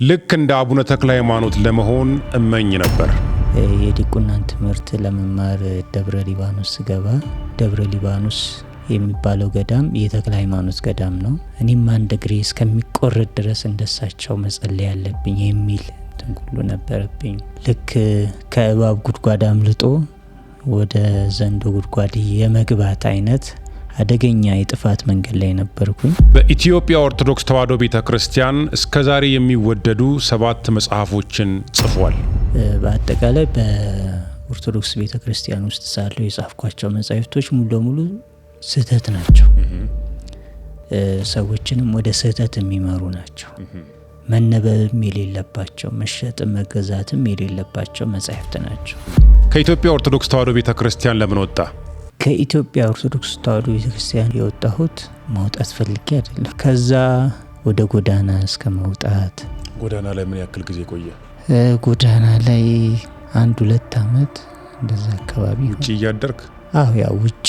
ልክ እንደ አቡነ ተክለ ሃይማኖት ለመሆን እመኝ ነበር። የዲቁናን ትምህርት ለመማር ደብረ ሊባኖስ ገባ። ደብረ ሊባኖስ የሚባለው ገዳም የተክለ ሃይማኖት ገዳም ነው። እኔም አንድ እግሬ እስከሚቆረጥ ድረስ እንደሳቸው መጸለይ ያለብኝ የሚል ሁሉ ነበረብኝ። ልክ ከእባብ ጉድጓድ አምልጦ ወደ ዘንዶ ጉድጓድ የመግባት አይነት አደገኛ የጥፋት መንገድ ላይ ነበርኩኝ። በኢትዮጵያ ኦርቶዶክስ ተዋሕዶ ቤተክርስቲያን እስከዛሬ የሚወደዱ 7 መጽሐፎችን ጽፏል። በአጠቃላይ በኦርቶዶክስ ቤተክርስቲያን ውስጥ ሳለው የጻፍኳቸው መጻሕፍቶች ሙሉ ለሙሉ ስህተት ናቸው። ሰዎችንም ወደ ስህተት የሚመሩ ናቸው። መነበብም የሌለባቸው መሸጥም መገዛትም የሌለባቸው መጻሕፍት ናቸው። ከኢትዮጵያ ኦርቶዶክስ ተዋሕዶ ቤተክርስቲያን ለምን ወጣ? ከኢትዮጵያ ኦርቶዶክስ ተዋሕዶ ቤተክርስቲያን የወጣሁት መውጣት ፈልጌ አይደለም። ከዛ ወደ ጎዳና እስከ መውጣት። ጎዳና ላይ ምን ያክል ጊዜ ቆየ? ጎዳና ላይ 1-2 ዓመት እንደዛ አካባቢ። ውጪ እያደርክ? አዎ ያው ውጪ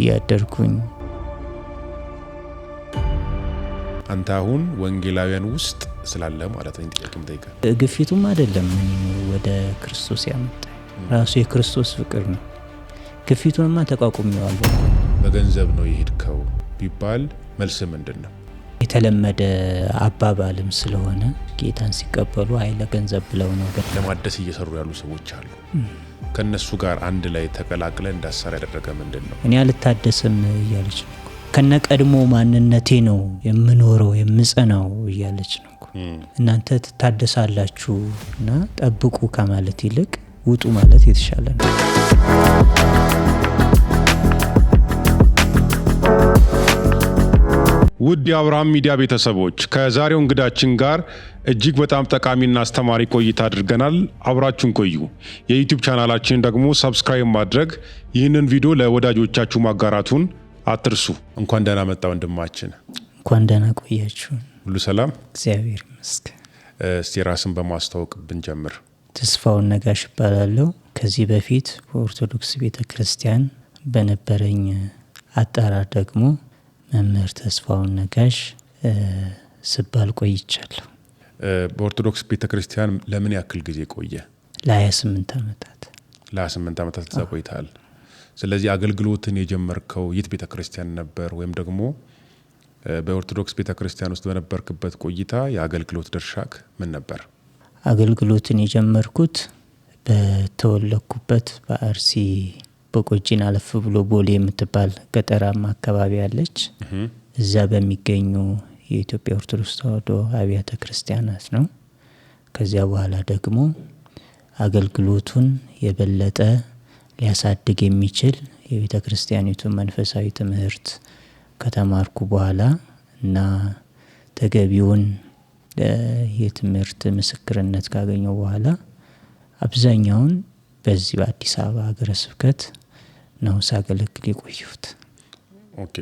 እያደርኩኝ። አንተ አሁን ወንጌላውያን ውስጥ ስላለ ማለት ነው ጥያቄም ጠይቀ። ግፊቱም አይደለም ወደ ክርስቶስ ያመጣ ራሱ የክርስቶስ ፍቅር ነው። ግፊቱንማ ተቋቁሜዋለሁ። በገንዘብ ነው የሄድከው ቢባል መልስ ምንድነው? የተለመደ አባባልም ስለሆነ ጌታን ሲቀበሉ አይለ ገንዘብ ብለው ነው። ለማደስ እየሰሩ ያሉ ሰዎች አሉ። ከነሱ ጋር አንድ ላይ ተቀላቅለ እንዳሰራ ያደረገ ምንድነው? እኔ አልታደስም እያለች ነው። ከነቀድሞ ማንነቴ ነው የምኖረው የምጸናው እያለች ነው። እናንተ ትታደሳላችሁ እና ጠብቁ ከማለት ይልቅ ውጡ ማለት የተሻለ ነው። ውድ የአብርሃም ሚዲያ ቤተሰቦች ከዛሬው እንግዳችን ጋር እጅግ በጣም ጠቃሚና አስተማሪ ቆይታ አድርገናል። አብራችሁን ቆዩ። የዩቲዩብ ቻናላችንን ደግሞ ሰብስክራይብ ማድረግ፣ ይህንን ቪዲዮ ለወዳጆቻችሁ ማጋራቱን አትርሱ። እንኳን ደህና መጣ ወንድማችን። እንኳን ደህና ቆያችሁ። ሁሉ ሰላም? እግዚአብሔር ይመስገን። እስቲ ራስን በማስተዋወቅ ብንጀምር። ተስፋውን ነጋሽ እባላለሁ። ከዚህ በፊት በኦርቶዶክስ ቤተክርስቲያን በነበረኝ አጠራር ደግሞ መምህር ተስፋውን ነጋሽ ስባል ቆይቻለሁ። በኦርቶዶክስ ቤተክርስቲያን ለምን ያክል ጊዜ ቆየ? ለ28 ዓመታት። ለ28 ዓመታት ቆይተሃል። ስለዚህ አገልግሎትን የጀመርከው የት ቤተክርስቲያን ነበር? ወይም ደግሞ በኦርቶዶክስ ቤተክርስቲያን ውስጥ በነበርክበት ቆይታ የአገልግሎት ድርሻክ ምን ነበር? አገልግሎትን የጀመርኩት በተወለድኩበት በአርሲ በቆጂን አለፍ ብሎ ቦሌ የምትባል ገጠራማ አካባቢ አለች። እዛ በሚገኙ የኢትዮጵያ ኦርቶዶክስ ተዋሕዶ አብያተ ክርስቲያናት ነው። ከዚያ በኋላ ደግሞ አገልግሎቱን የበለጠ ሊያሳድግ የሚችል የቤተ ክርስቲያኒቱን መንፈሳዊ ትምህርት ከተማርኩ በኋላ እና ተገቢውን የትምህርት ምስክርነት ካገኘው በኋላ አብዛኛውን በዚህ በአዲስ አበባ ሀገረ ስብከት ነው ሳገለግል የቆየሁት። ኦኬ።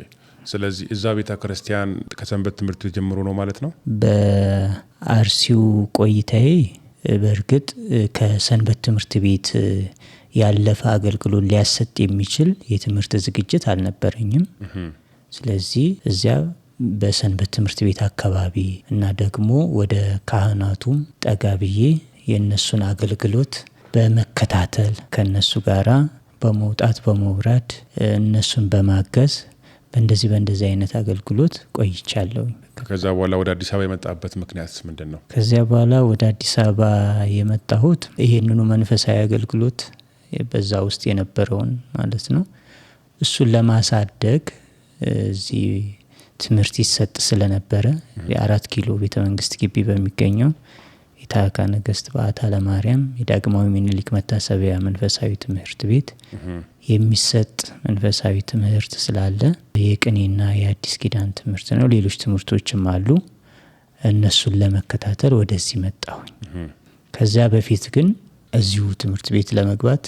ስለዚህ እዛ ቤተ ክርስቲያን ከሰንበት ትምህርት ጀምሮ ነው ማለት ነው? በአርሲው ቆይታዬ በእርግጥ ከሰንበት ትምህርት ቤት ያለፈ አገልግሎት ሊያሰጥ የሚችል የትምህርት ዝግጅት አልነበረኝም። ስለዚህ እዚያ በሰንበት ትምህርት ቤት አካባቢ እና ደግሞ ወደ ካህናቱም ጠጋ ብዬ የእነሱን አገልግሎት በመከታተል ከነሱ ጋራ በመውጣት በመውረድ እነሱን በማገዝ በእንደዚህ አይነት አገልግሎት ቆይቻለሁ። ከዛ በኋላ ወደ አዲስ አበባ የመጣበት ምክንያት ምንድነው? ከዚያ በኋላ ወደ አዲስ አበባ የመጣሁት ይሄንኑ መንፈሳዊ አገልግሎት በዛ ውስጥ የነበረውን ማለት ነው እሱን ለማሳደግ እዚህ ትምህርት ይሰጥ ስለነበረ የ4 ኪሎ ቤተ መንግስት ግቢ በሚገኘው የታካ ነገስት በዓታ ለማርያም የዳግማዊ ምኒልክ መታሰቢያ መንፈሳዊ ትምህርት ቤት የሚሰጥ መንፈሳዊ ትምህርት ስላለ የቅኔና የአዲስ ኪዳን ትምህርት ነው፣ ሌሎች ትምህርቶችም አሉ። እነሱን ለመከታተል ወደዚህ መጣሁኝ። ከዛ በፊት ግን እዚሁ ትምህርት ቤት ለመግባት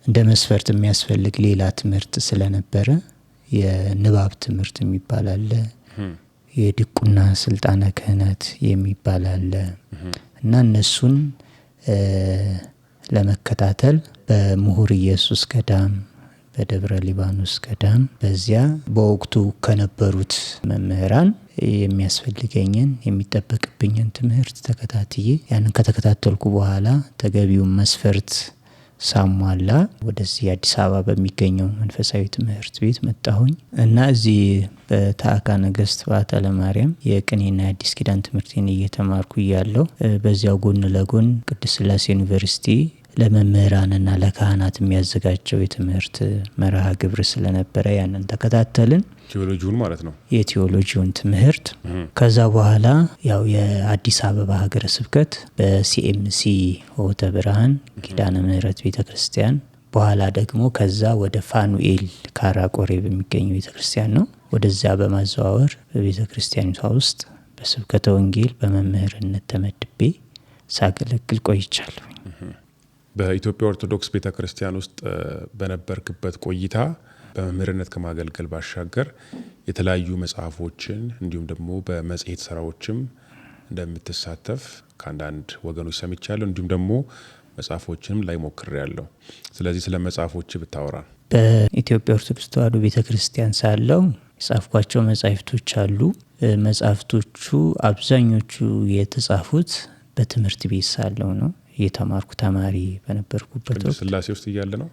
እንደ መስፈርት የሚያስፈልግ ሌላ ትምህርት ስለነበረ የንባብ ትምህርት የሚባል አለ፣ የዲቁና ስልጣነ ክህነት የሚባል አለ እና እነሱን ለመከታተል በምሁር ኢየሱስ ገዳም በደብረ ሊባኖስ ገዳም በዚያ በወቅቱ ከነበሩት መምህራን የሚያስፈልገኝን የሚጠበቅብኝን ትምህርት ተከታትዬ ያንን ከተከታተልኩ በኋላ ተገቢውን መስፈርት ሳሟላ ወደዚህ አዲስ አበባ በሚገኘው መንፈሳዊ ትምህርት ቤት መጣሁኝ እና እዚህ በታዕካ ነገሥት በዓታ ለማርያም የቅኔና የአዲስ ኪዳን ትምህርቴን እየተማርኩ እያለሁ በዚያው ጎን ለጎን ቅድስት ሥላሴ ዩኒቨርሲቲ ለመምህራንና ለካህናት የሚያዘጋጀው የትምህርት መርሃ ግብር ስለነበረ ያንን ተከታተልን። ቴዎሎጂውን ማለት ነው። የቴዎሎጂውን ትምህርት ከዛ በኋላ ያው የአዲስ አበባ ሀገረ ስብከት በሲኤምሲ ሆተ ብርሃን ኪዳነ ምሕረት ቤተክርስቲያን በኋላ ደግሞ ከዛ ወደ ፋኑኤል ካራቆሬ በሚገኘው ቤተክርስቲያን ነው። ወደዚያ በማዘዋወር በቤተክርስቲያኒቷ ውስጥ በስብከተ ወንጌል በመምህርነት ተመድቤ ሳገለግል ቆይቻለሁ። በኢትዮጵያ ኦርቶዶክስ ቤተክርስቲያን ውስጥ በነበርክበት ቆይታ በመምህርነት ከማገልገል ባሻገር የተለያዩ መጽሐፎችን እንዲሁም ደግሞ በመጽሔት ስራዎችም እንደምትሳተፍ ከአንዳንድ ወገኖች ሰምቻለሁ። እንዲሁም ደግሞ መጽሐፎችንም ላይ ሞክሬያለሁ። ስለዚህ ስለ መጽሐፎች ብታወራ። በኢትዮጵያ ኦርቶዶክስ ተዋሕዶ ቤተክርስቲያን ሳለው የጻፍኳቸው መጽሐፍቶች አሉ። መጽሐፍቶቹ አብዛኞቹ የተጻፉት በትምህርት ቤት ሳለው ነው። የተማርኩ ተማሪ በነበርኩበት ቅድስት ሥላሴ ውስጥ እያለ ነው።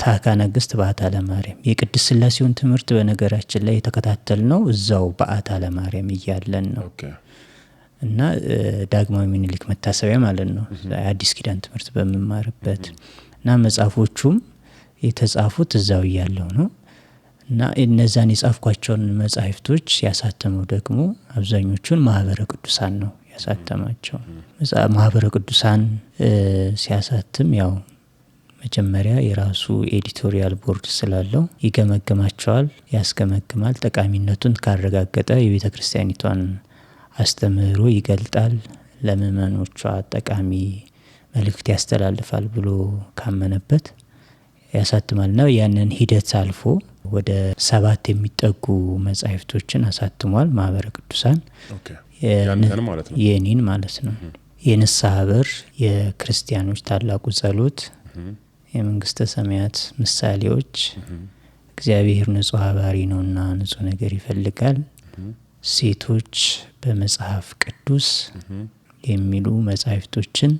ታዕካ ነገሥት በዓታ ለማርያም የቅድስት ሥላሴውን ትምህርት በነገራችን ላይ የተከታተልነው እዛው በዓታ ለማርያም እያለን ነው። እና ዳግማዊ ምኒልክ መታሰቢያ ማለት ነው። አዲስ ኪዳን ትምህርት በመማርበት እና መጽሐፎቹም የተጻፉት እዛው እያለው ነው። እና እነዛን የጻፍኳቸውን መጽሐፍቶች ያሳተመው ደግሞ አብዛኞቹን ማህበረ ቅዱሳን ነው ያሳተማቸው። ማህበረ ቅዱሳን ሲያሳትም ያው መጀመሪያ የራሱ ኤዲቶሪያል ቦርድ ስላለው ይገመግማቸዋል፣ ያስገመግማል። ጠቃሚነቱን ካረጋገጠ የቤተ ክርስቲያኒቷን አስተምህሮ ይገልጣል፣ ለምእመኖቿ ጠቃሚ መልእክት ያስተላልፋል ብሎ ካመነበት ያሳትማልና ያንን ሂደት አልፎ ወደ 7 የሚጠጉ መጻሕፍቶችን አሳትሟል። ማህበረ ቅዱሳን የኔን ማለት ነው። የንስሐ በር፣ የክርስቲያኖች ታላቁ ጸሎት፣ የመንግስተ ሰማያት ምሳሌዎች፣ እግዚአብሔር ንጹሕ ባህሪ ነውና ንጹሕ ነገር ይፈልጋል፣ ሴቶች በመጽሐፍ ቅዱስ የሚሉ መጻሕፍቶችን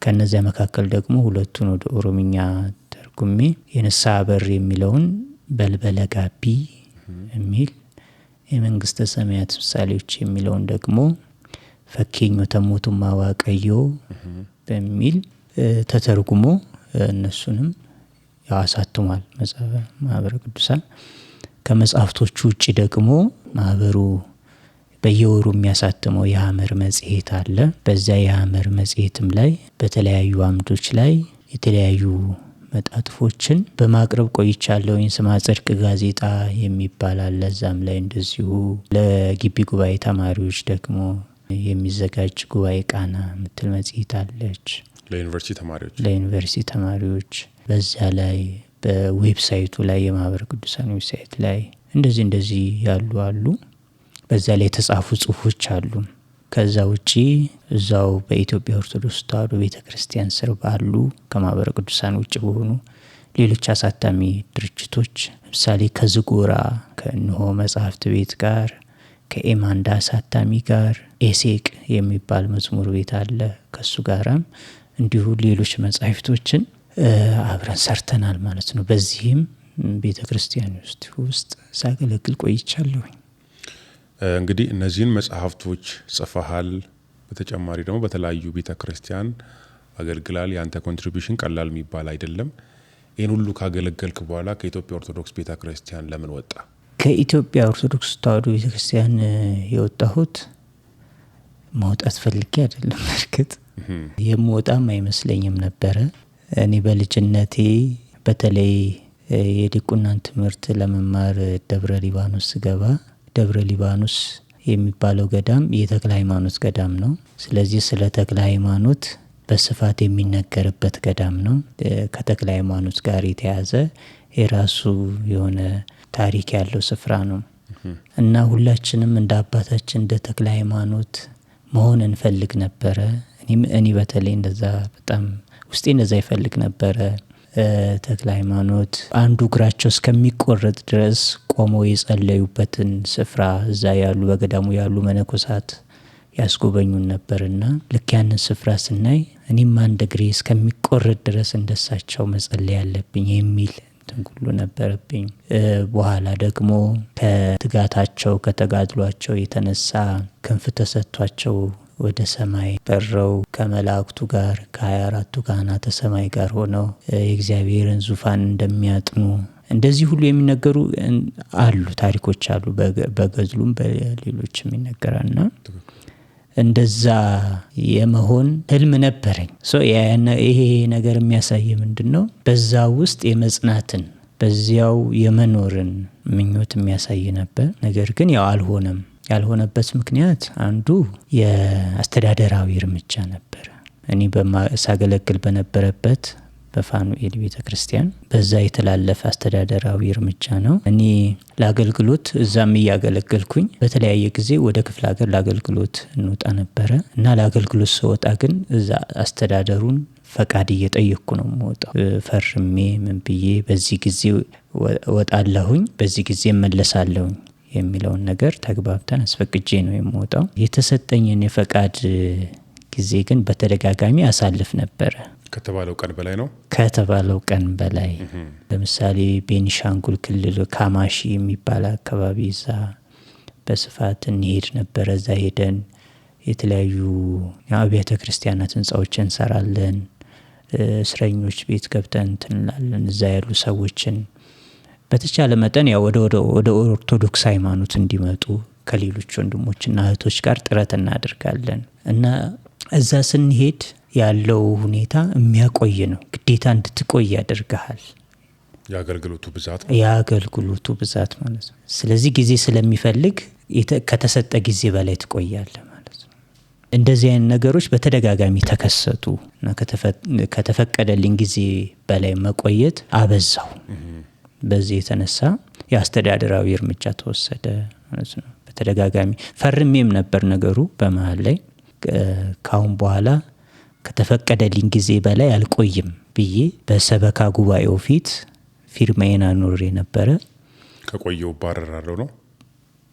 ከነዚያ መካከል ደግሞ 2ቱን ወደ ኦሮምኛ ተርጉሜ የንስሐ በር የሚለውን በልበለ ጋቢ የሚል፣ የመንግስተ ሰማያት ምሳሌዎች የሚለውን ደግሞ ፈኬኞ ተሞቱማ ዋቀዮ በሚል ተተርጉሞ እነሱንም ያሳትሟል ማህበረ ቅዱሳን። ከመጽሐፍቶቹ ውጭ ደግሞ ማህበሩ በየወሩ የሚያሳትመው የሐመር መጽሔት አለ። በዚያ የሐመር መጽሔትም ላይ በተለያዩ አምዶች ላይ የተለያዩ መጣጥፎችን በማቅረብ ቆይቻለሁ። ስማ ጽድቅ ጋዜጣ የሚባል አለ። እዛም ላይ እንደዚሁ ለግቢ ጉባኤ ተማሪዎች ደግሞ የሚዘጋጅ ጉባኤ ቃና የምትል መጽሔት አለች። ለዩኒቨርሲቲ ተማሪዎች በዚያ ላይ በዌብሳይቱ ላይ የማህበረ ቅዱሳን ዌብሳይት ላይ እንደዚህ ያሉ አሉ። በዛ ላይ የተጻፉ ጽሁፎች አሉ። ከዛ ውጪ እዛው በኢትዮጵያ ኦርቶዶክስ ተዋሕዶ ቤተክርስቲያን ስር ባሉ ከማህበረ ቅዱሳን ውጭ በሆኑ ሌሎች አሳታሚ ድርጅቶች ለምሳሌ ከዝጎራ ከእንሆ መጽሐፍት ቤት ጋር፣ ከኤማንዳ አሳታሚ ጋር፣ ኤሴቅ የሚባል መዝሙር ቤት አለ። ከሱ ጋራም እንዲሁ ሌሎች መጽሐፍቶችን አብረን ሰርተናል ማለት ነው። በዚህም ቤተክርስቲያን ውስጥ ሳገለግል ቆይቻለሁ። እንግዲህ እነዚህን መጽሐፍቶች ጽፈሃል። በተጨማሪ ደግሞ በተለያዩ ቤተክርስቲያን አገልግላል። ያንተ ኮንትሪቢዩሽን ቀላል የሚባል አይደለም። ይህን ሁሉ ካገለገልክ በኋላ ከኢትዮጵያ ኦርቶዶክስ ቤተክርስቲያን ለምን ወጣ? ከኢትዮጵያ ኦርቶዶክስ ተዋሕዶ ቤተክርስቲያን የወጣሁት መውጣት ፈልጌ አይደለም። እርግጥ የምወጣም አይመስለኝም ነበረ። እኔ በልጅነቴ በተለይ የዲቁናን ትምህርት ለመማር ደብረ ሊባኖስ ስገባ ደብረ ሊባኖስ የሚባለው ገዳም የተክለ ሃይማኖት ገዳም ነው። ስለዚህ ስለ ተክለ ሃይማኖት በስፋት የሚነገርበት ገዳም ነው። ከተክለ ሃይማኖት ጋር የተያዘ የራሱ የሆነ ታሪክ ያለው ስፍራ ነው እና ሁላችንም እንደ አባታችን እንደ ተክለ ሃይማኖት መሆን እንፈልግ ነበረ። እኔ በተለይ እንደዛ በጣም ውስጤ እንደዛ ይፈልግ ነበረ። ተክለ ሃይማኖት አንዱ እግራቸው እስከሚቆረጥ ድረስ ቆመው የጸለዩበትን ስፍራ እዛ ያሉ በገዳሙ ያሉ መነኮሳት ያስጎበኙን ነበርና ልክ ያንን ስፍራ ስናይ እኔም አንድ እግሬ እስከሚቆረጥ ድረስ እንደሳቸው መጸለይ ያለብኝ የሚል ሁሉ ነበረብኝ። በኋላ ደግሞ ከትጋታቸው ከተጋድሏቸው የተነሳ ክንፍ ተሰጥቷቸው ወደ ሰማይ በረው ከመላእክቱ ጋር ከ24ቱ ካህናተ ሰማይ ጋር ሆነው የእግዚአብሔርን ዙፋን እንደሚያጥኑ እንደዚህ ሁሉ የሚነገሩ አሉ፣ ታሪኮች አሉ። በገድሉም በሌሎችም ይነገራልና እንደዛ የመሆን ህልም ነበረኝ። ይሄ ነገር የሚያሳይ ምንድን ነው? በዛ ውስጥ የመጽናትን በዚያው የመኖርን ምኞት የሚያሳይ ነበር። ነገር ግን ያው አልሆነም። ያልሆነበት ምክንያት አንዱ የአስተዳደራዊ እርምጃ ነበር። እኔ ሳገለግል በነበረበት በፋኑኤል ቤተ ክርስቲያን በዛ የተላለፈ አስተዳደራዊ እርምጃ ነው። እኔ ለአገልግሎት እዛም እያገለገልኩኝ በተለያየ ጊዜ ወደ ክፍለ ሀገር ለአገልግሎት እንወጣ ነበረ እና ለአገልግሎት ስወጣ ግን እዛ አስተዳደሩን ፈቃድ እየጠየቅኩ ነው የምወጣው። ፈርሜ ምን ብዬ በዚህ ጊዜ ወጣለሁኝ፣ በዚህ ጊዜ እመለሳለሁኝ የሚለውን ነገር ተግባብተን አስፈቅጄ ነው የምወጣው። የተሰጠኝን የፈቃድ ጊዜ ግን በተደጋጋሚ አሳልፍ ነበረ። ከተባለው ቀን በላይ ነው። ከተባለው ቀን በላይ ለምሳሌ ቤኒሻንጉል ክልል ካማሺ የሚባል አካባቢ እዛ በስፋት እንሄድ ነበረ። እዛ ሄደን የተለያዩ አብያተ ክርስቲያናት ህንጻዎች እንሰራለን። እስረኞች ቤት ገብተን እንላለን። እዛ ያሉ ሰዎችን በተቻለ መጠን ያው ወደ ኦርቶዶክስ ሃይማኖት እንዲመጡ ከሌሎች ወንድሞችና እህቶች ጋር ጥረት እናደርጋለን እና እዛ ስንሄድ ያለው ሁኔታ የሚያቆይ ነው። ግዴታ እንድትቆይ ያደርግሃል። የአገልግሎቱ ብዛት ማለት ነው። ስለዚህ ጊዜ ስለሚፈልግ ከተሰጠ ጊዜ በላይ ትቆያለህ ማለት ነው። እንደዚህ አይነት ነገሮች በተደጋጋሚ ተከሰቱ እና ከተፈቀደልኝ ጊዜ በላይ መቆየት አበዛው። በዚህ የተነሳ የአስተዳደራዊ እርምጃ ተወሰደ ማለት ነው። በተደጋጋሚ ፈርሜም ነበር ነገሩ በመሃል ላይ ካሁን በኋላ ከተፈቀደልኝ ጊዜ በላይ አልቆይም ብዬ በሰበካ ጉባኤው ፊት ፊርማዬን አኑሬ ነበረ። ከቆየው ባረራለሁ ነው?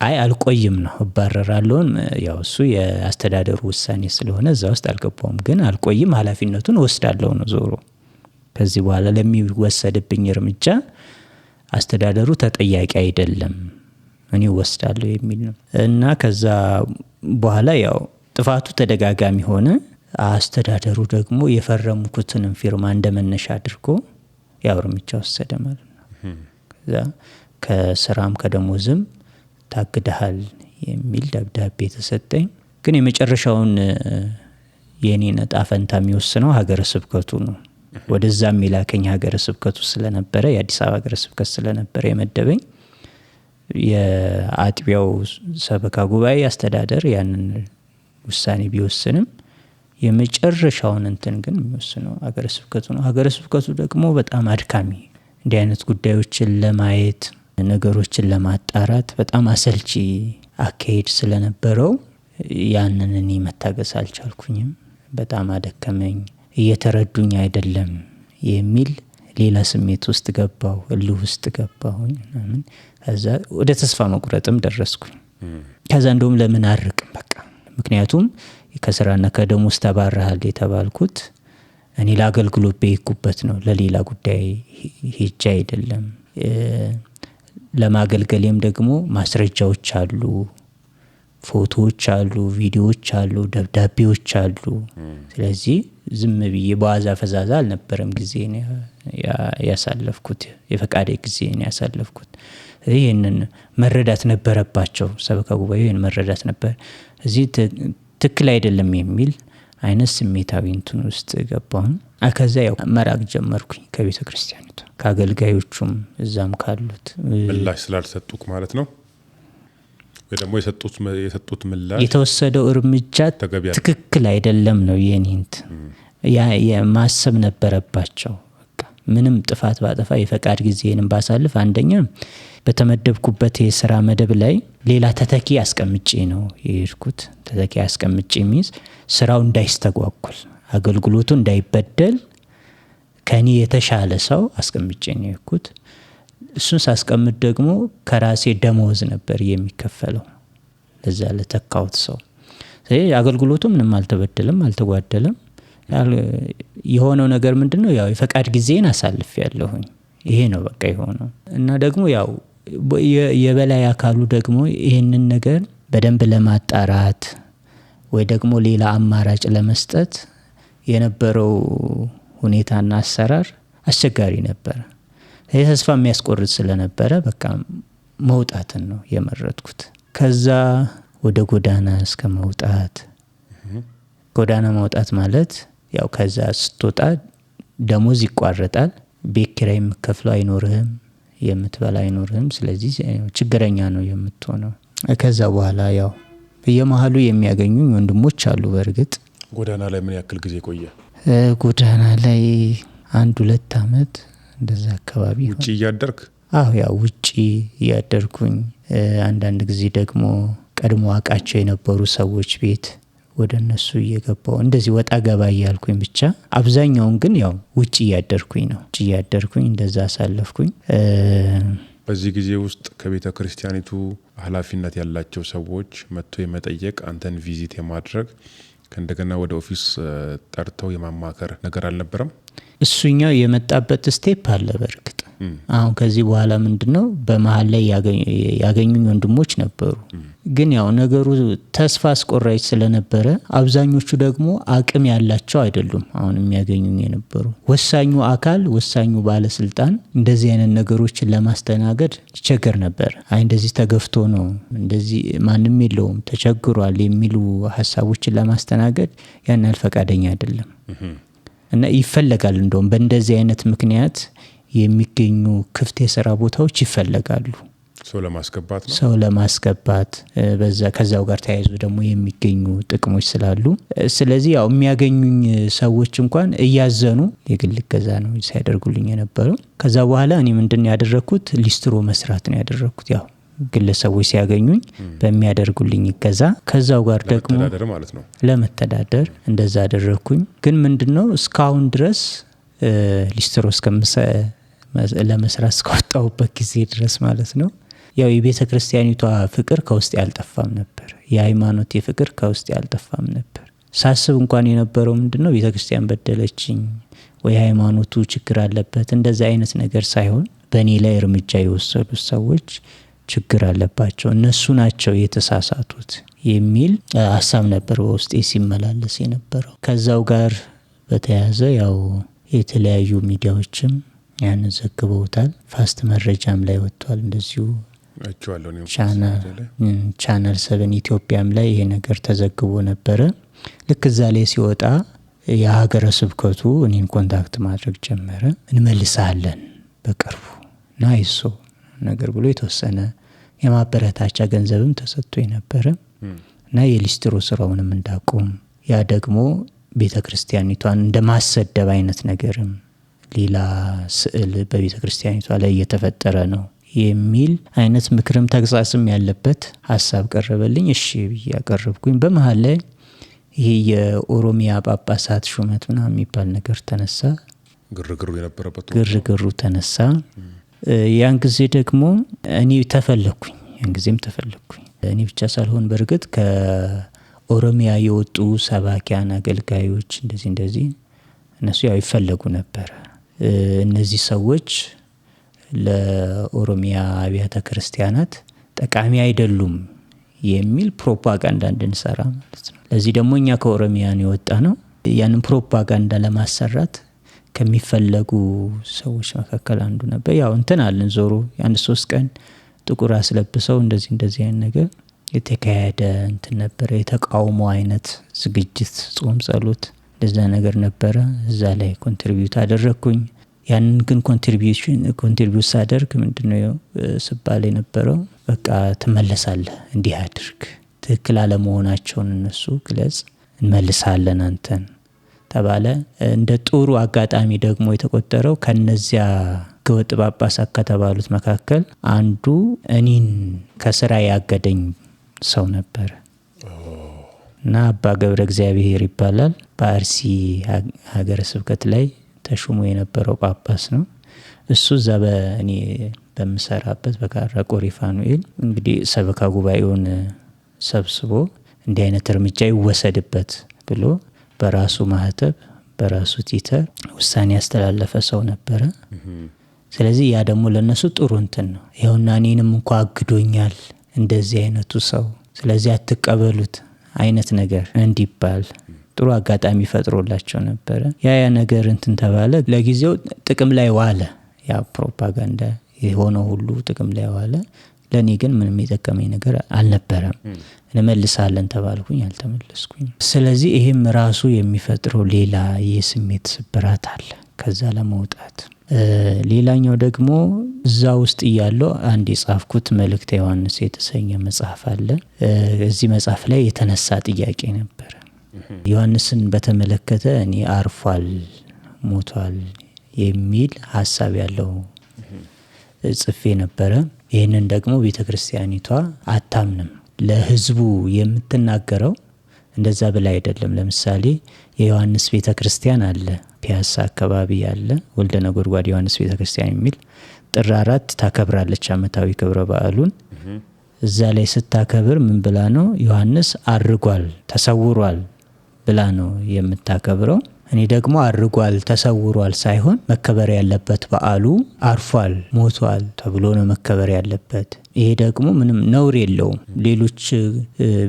አይ አልቆይም ነው። ባረራለሁን ያው እሱ የአስተዳደሩ ውሳኔ ስለሆነ እዛ ውስጥ አልገባውም። ግን አልቆይም፣ ኃላፊነቱን ወስዳለሁ ነው። ዞሮ ከዚህ በኋላ ለሚወሰድብኝ እርምጃ አስተዳደሩ ተጠያቂ አይደለም፣ እኔ ወስዳለሁ የሚል ነው እና ከዛ በኋላ ያው ጥፋቱ ተደጋጋሚ ሆነ። አስተዳደሩ ደግሞ የፈረምኩትንም ፊርማ እንደመነሻ አድርጎ ያው እርምጃ ወሰደ ማለት ነው። ከዛ ከስራም ከደሞዝም ታግደሃል የሚል ደብዳቤ ተሰጠኝ። ግን የመጨረሻውን የኔን ዕጣ ፈንታ የሚወስነው ሀገረ ስብከቱ ነው። ወደዛም የላከኝ ሀገረ ስብከቱ ስለነበረ የአዲስ አበባ ሀገረ ስብከት ስለነበረ የመደበኝ የአጥቢያው ሰበካ ጉባኤ አስተዳደር ያንን ውሳኔ ቢወስንም የመጨረሻውን እንትን ግን የሚወስነው ሀገረ ስብከቱ ነው። ሀገረ ስብከቱ ደግሞ በጣም አድካሚ፣ እንዲህ አይነት ጉዳዮችን ለማየት ነገሮችን ለማጣራት በጣም አሰልቺ አካሄድ ስለነበረው ያንን እኔ መታገስ አልቻልኩኝም። በጣም አደከመኝ። እየተረዱኝ አይደለም የሚል ሌላ ስሜት ውስጥ ገባሁ፣ እልህ ውስጥ ገባሁኝ። ከዛ ወደ ተስፋ መቁረጥም ደረስኩኝ። ከዛ እንደውም ለምን አርቅም በቃ፣ ምክንያቱም ከስራና ከደሞዝ ተባረሃል የተባልኩት እኔ ለአገልግሎት በሄድኩበት ነው፣ ለሌላ ጉዳይ ሄጄ አይደለም። ለማገልገሌም ደግሞ ማስረጃዎች አሉ፣ ፎቶዎች አሉ፣ ቪዲዮዎች አሉ፣ ደብዳቤዎች አሉ። ስለዚህ ዝም ብዬ በዋዛ ፈዛዛ አልነበረም ጊዜ ያሳለፍኩት፣ የፈቃዴ ጊዜ ያሳለፍኩት። ይህንን መረዳት ነበረባቸው። ሰበካ ጉባኤ ይህን መረዳት ነበር። እዚህ ትክክል አይደለም የሚል አይነት ስሜታዊ እንትን ውስጥ ገባሁኝ። ከዛ ያው መራቅ ጀመርኩኝ ከቤተ ክርስቲያኒቱ፣ ከአገልጋዮቹም እዛም ካሉት ምላሽ ስላልሰጡክ ማለት ነው። ወይ ደግሞ የሰጡት ምላሽ የተወሰደው እርምጃ ትክክል አይደለም ነው የኔንት ማሰብ ነበረባቸው። በቃ ምንም ጥፋት ባጠፋ የፈቃድ ጊዜንም ባሳልፍ አንደኛ በተመደብኩበት የሥራ መደብ ላይ ሌላ ተተኪ አስቀምጬ ነው የሄድኩት። ተተኪ አስቀምጬ ሚዝ ስራው እንዳይስተጓጉል፣ አገልግሎቱ እንዳይበደል ከኔ የተሻለ ሰው አስቀምጬ ነው የሄድኩት። እሱን ሳስቀምጥ ደግሞ ከራሴ ደመወዝ ነበር የሚከፈለው ለዛ ለተካውት ሰው። ስለዚህ አገልግሎቱ ምንም አልተበደለም አልተጓደለም። የሆነው ነገር ምንድነው ያው የፈቃድ ጊዜን አሳልፍ ያለሁኝ ይሄ ነው በቃ የሆነው። እና ደግሞ ያው የበላይ አካሉ ደግሞ ይሄንን ነገር በደንብ ለማጣራት ወይ ደግሞ ሌላ አማራጭ ለመስጠት የነበረው ሁኔታና አሰራር አስቸጋሪ ነበር። ይሄ ተስፋ የሚያስቆርጥ ስለነበረ በቃ መውጣትን ነው የመረጥኩት። ከዛ ወደ ጎዳና እስከ መውጣት። ጎዳና መውጣት ማለት ያው ከዛ ስትወጣ ደሞዝ ይቋረጣል፣ ቤት ኪራይ የምትከፍለው አይኖርህም፣ የምትበላ አይኖርህም። ስለዚህ ችግረኛ ነው የምትሆነው። ከዛ በኋላ ያው በየመሃሉ የሚያገኙኝ ወንድሞች አሉ። በእርግጥ ጎዳና ላይ ምን ያክል ጊዜ ቆየ? ጎዳና ላይ 1-2 አመት እንደዛ አካባቢ። ውጪ እያደርክ? አዎ ያው ውጪ እያደርኩኝ አንዳንድ ጊዜ ደግሞ ቀድሞ አውቃቸው የነበሩ ሰዎች ቤት ወደ እነሱ እየገባው እንደዚህ ወጣ ገባ እያልኩኝ ብቻ አብዛኛውን ግን ያው ውጪ እያደርኩኝ ነው። ውጪ እያደርኩኝ እንደዛ አሳለፍኩኝ። በዚህ ጊዜ ውስጥ ከቤተ ክርስቲያኒቱ ኃላፊነት ያላቸው ሰዎች መጥቶ የመጠየቅ አንተን ቪዚት የማድረግ ከእንደገና ወደ ኦፊስ ጠርተው የማማከር ነገር አልነበረም? እሱኛው የመጣበት ስቴፕ አለ። በእርግጥ አሁን ከዚህ በኋላ ምንድነው በመሃል ላይ ያገኙኝ ወንድሞች ነበሩ። ግን ያው ነገሩ ተስፋ አስቆራጭ ስለነበረ አብዛኞቹ ደግሞ አቅም ያላቸው አይደሉም። አሁን የሚያገኙኝ የነበሩ ወሳኙ አካል ወሳኙ ባለስልጣን እንደዚህ አይነት ነገሮችን ለማስተናገድ ይቸገር ነበር። አይ እንደዚህ ተገፍቶ ነው እንደዚህ ማንም የለውም ተቸግሯል የሚሉ ሀሳቦችን ለማስተናገድ ያን ያህል ፈቃደኛ አይደለም። እና ይፈለጋል እንደውም በእንደዚህ አይነት ምክንያት የሚገኙ ክፍት የሥራ ቦታዎች ይፈለጋሉ ሰው ለማስገባት በዛ ከዛው ጋር ተያይዞ ደግሞ የሚገኙ ጥቅሞች ስላሉ። ስለዚህ ያው የሚያገኙኝ ሰዎች እንኳን እያዘኑ የግል ገዛ ነው ሲያደርጉልኝ የነበረው። ከዛ በኋላ እኔ ምንድነው ያደረኩት ሊስትሮ መስራት ነው ያደረኩት። ያው ግለሰቦች ሲያገኙኝ በሚያደርጉልኝ ገዛ ከዛው ጋር ደግሞ ለመተዳደር እንደዛ አደረኩኝ። ግን ምንድነው እስካሁን ድረስ ሊስትሮ ለመስራት እስከወጣሁበት ጊዜ ድረስ ማለት ነው ያው የቤተ ክርስቲያኒቷ ፍቅር ከውስጥ ያልጠፋም ነበር። የሃይማኖት ፍቅር ከውስጥ ያልጠፋም ነበር። ሳስብ እንኳን የነበረው ምንድነው ቤተ ክርስቲያን በደለችኝ ወይ ሃይማኖቱ ችግር አለበት እንደዛ አይነት ነገር ሳይሆን በእኔ ላይ እርምጃ የወሰዱት ሰዎች ችግር አለባቸው፣ እነሱ ናቸው የተሳሳቱት የሚል ሀሳብ ነበር በውስጤ ሲመላለስ የነበረው። ከዛው ጋር በተያያዘ ያው የተለያዩ ሚዲያዎችም ያን ዘግበውታል። ፋስት መረጃም ላይ ወጥቷል እንደዚሁ ቻናል 7 ኢትዮጵያም ላይ ይሄ ነገር ተዘግቦ ነበረ። ልክ እዛ ላይ ሲወጣ የሀገረ ስብከቱ እኔን ኮንታክት ማድረግ ጀመረ። እንመልሳለን በቅርቡ ናይሶ ነገር ብሎ የተወሰነ የማበረታቻ ገንዘብም ተሰጥቶ የነበረ እና የሊስትሮ ስራውንም እንዳቆም ያ ደግሞ ቤተ ክርስቲያኒቷን እንደማሰደብ አይነት ነገርም ሌላ ስዕል በቤተ ክርስቲያኒቷ ላይ እየተፈጠረ ነው የሚል አይነት ምክርም ተግሳጽም ያለበት ሀሳብ ቀረበልኝ። እሺ ብዬ ያቀረብኩኝ። በመሃል ላይ ይሄ የኦሮሚያ ጳጳሳት ሹመት ምናምን የሚባል ነገር ተነሳ። ግርግሩ ተነሳ። ያን ጊዜ ደግሞ እኔ ተፈለኩኝ። ያን ጊዜም ተፈለኩኝ። እኔ ብቻ ሳልሆን በእርግጥ ከኦሮሚያ የወጡ ሰባኪያን አገልጋዮች እንደዚህ እነሱ ያው ይፈለጉ ነበር። እነዚህ ሰዎች ለኦሮሚያ አብያተ ክርስቲያናት ጠቃሚ አይደሉም የሚል ፕሮፓጋንዳ እንድንሰራ ማለት ነው። ለዚህ ደግሞ እኛ ከኦሮሚያ ነው የወጣ ነው። ያንን ፕሮፓጋንዳ ለማሰራት ከሚፈለጉ ሰዎች መካከል አንዱ ነበር። ያው እንትን አለን ዞሮ ያን 3 ቀን ጥቁር አስለብሰው እንደዚህ አይነት ነገር የተካሄደ እንትን ነበር። የተቃውሞ አይነት ዝግጅት፣ ጾም፣ ጸሎት እንደዛ ነገር ነበረ። እዛ ላይ ኮንትሪቢዩት አደረኩኝ። ያንን ግን ኮንትሪቢዩት ሳደርግ ምንድነው ስባል የነበረው በቃ ትመለሳለህ፣ እንዲህ አድርግ፣ ትክክል አለመሆናቸውን እነሱ ግለጽ፣ እንመልሳለን አንተን ተባለ። እንደ ጥሩ አጋጣሚ ደግሞ የተቆጠረው ከነዚያ ገወጥ ጳጳሳት ከተባሉት መካከል አንዱ እኔን ከስራ ያገደኝ ሰው ነበር እና አባ ገብረ እግዚአብሔር ይባላል። በአርሲ ሀገረ ስብከት ላይ ተሹሞ የነበረው ጳጳስ ነው። እሱ እዛ በእኔ በምሰራበት በካራ ቆሬ ፋኑኤል እንግዲህ ሰበካ ጉባኤውን ሰብስቦ እንዲህ አይነት እርምጃ ይወሰድበት ብሎ በራሱ ማህተብ በራሱ ቲተር ውሳኔ ያስተላለፈ ሰው ነበረ። ስለዚህ ያ ደግሞ ለነሱ ጥሩ እንትን ነው። ይኸውና እኔንም እንኳ አግዶኛል እንደዚህ አይነቱ ሰው፣ ስለዚህ አትቀበሉት አይነት ነገር እንዲባል ጥሩ አጋጣሚ ፈጥሮላቸው ነበረ። ያ ነገር እንትን ተባለ። ለጊዜው ጥቅም ላይ ዋለ። ያ ፕሮፓጋንዳ የሆነው ሁሉ ጥቅም ላይ ዋለ። ለኔ ግን ምንም የጠቀመኝ ነገር አልነበረም። እንመልሳለን ተባልኩኝ፣ አልተመለስኩኝ። ስለዚህ ይሄም ራሱ የሚፈጥረው ሌላ የስሜት ስብራት አለ ከዛ ለመውጣት። ሌላኛው ደግሞ እዛ ውስጥ እያለው አንድ የጻፍኩት መልእክተ ዮሐንስ የተሰኘ መጽሐፍ አለ። እዚህ መጽሐፍ ላይ የተነሳ ጥያቄ ነበረ። ዮሐንስን በተመለከተ እኔ አርፏል፣ ሞቷል የሚል ሀሳብ ያለው ጽፌ ነበረ። ይህንን ደግሞ ቤተክርስቲያኒቷ አታምንም። ለህዝቡ የምትናገረው እንደዛ ብላ አይደለም። ለምሳሌ የዮሐንስ ቤተክርስቲያን አለ፣ ፒያሳ አካባቢ ያለ ወልደ ነጎድጓድ ዮሐንስ ቤተክርስቲያን የሚል ጥር 4 ታከብራለች ዓመታዊ ክብረ በዓሉን። እዛ ላይ ስታከብር ምን ብላ ነው? ዮሐንስ አርጓል፣ ተሰውሯል ብላ ነው የምታከብረው። እኔ ደግሞ አርጓል ተሰውሯል ሳይሆን መከበር ያለበት በዓሉ አርፏል ሞቷል ተብሎ ነው መከበር ያለበት። ይሄ ደግሞ ምንም ነውር የለውም። ሌሎች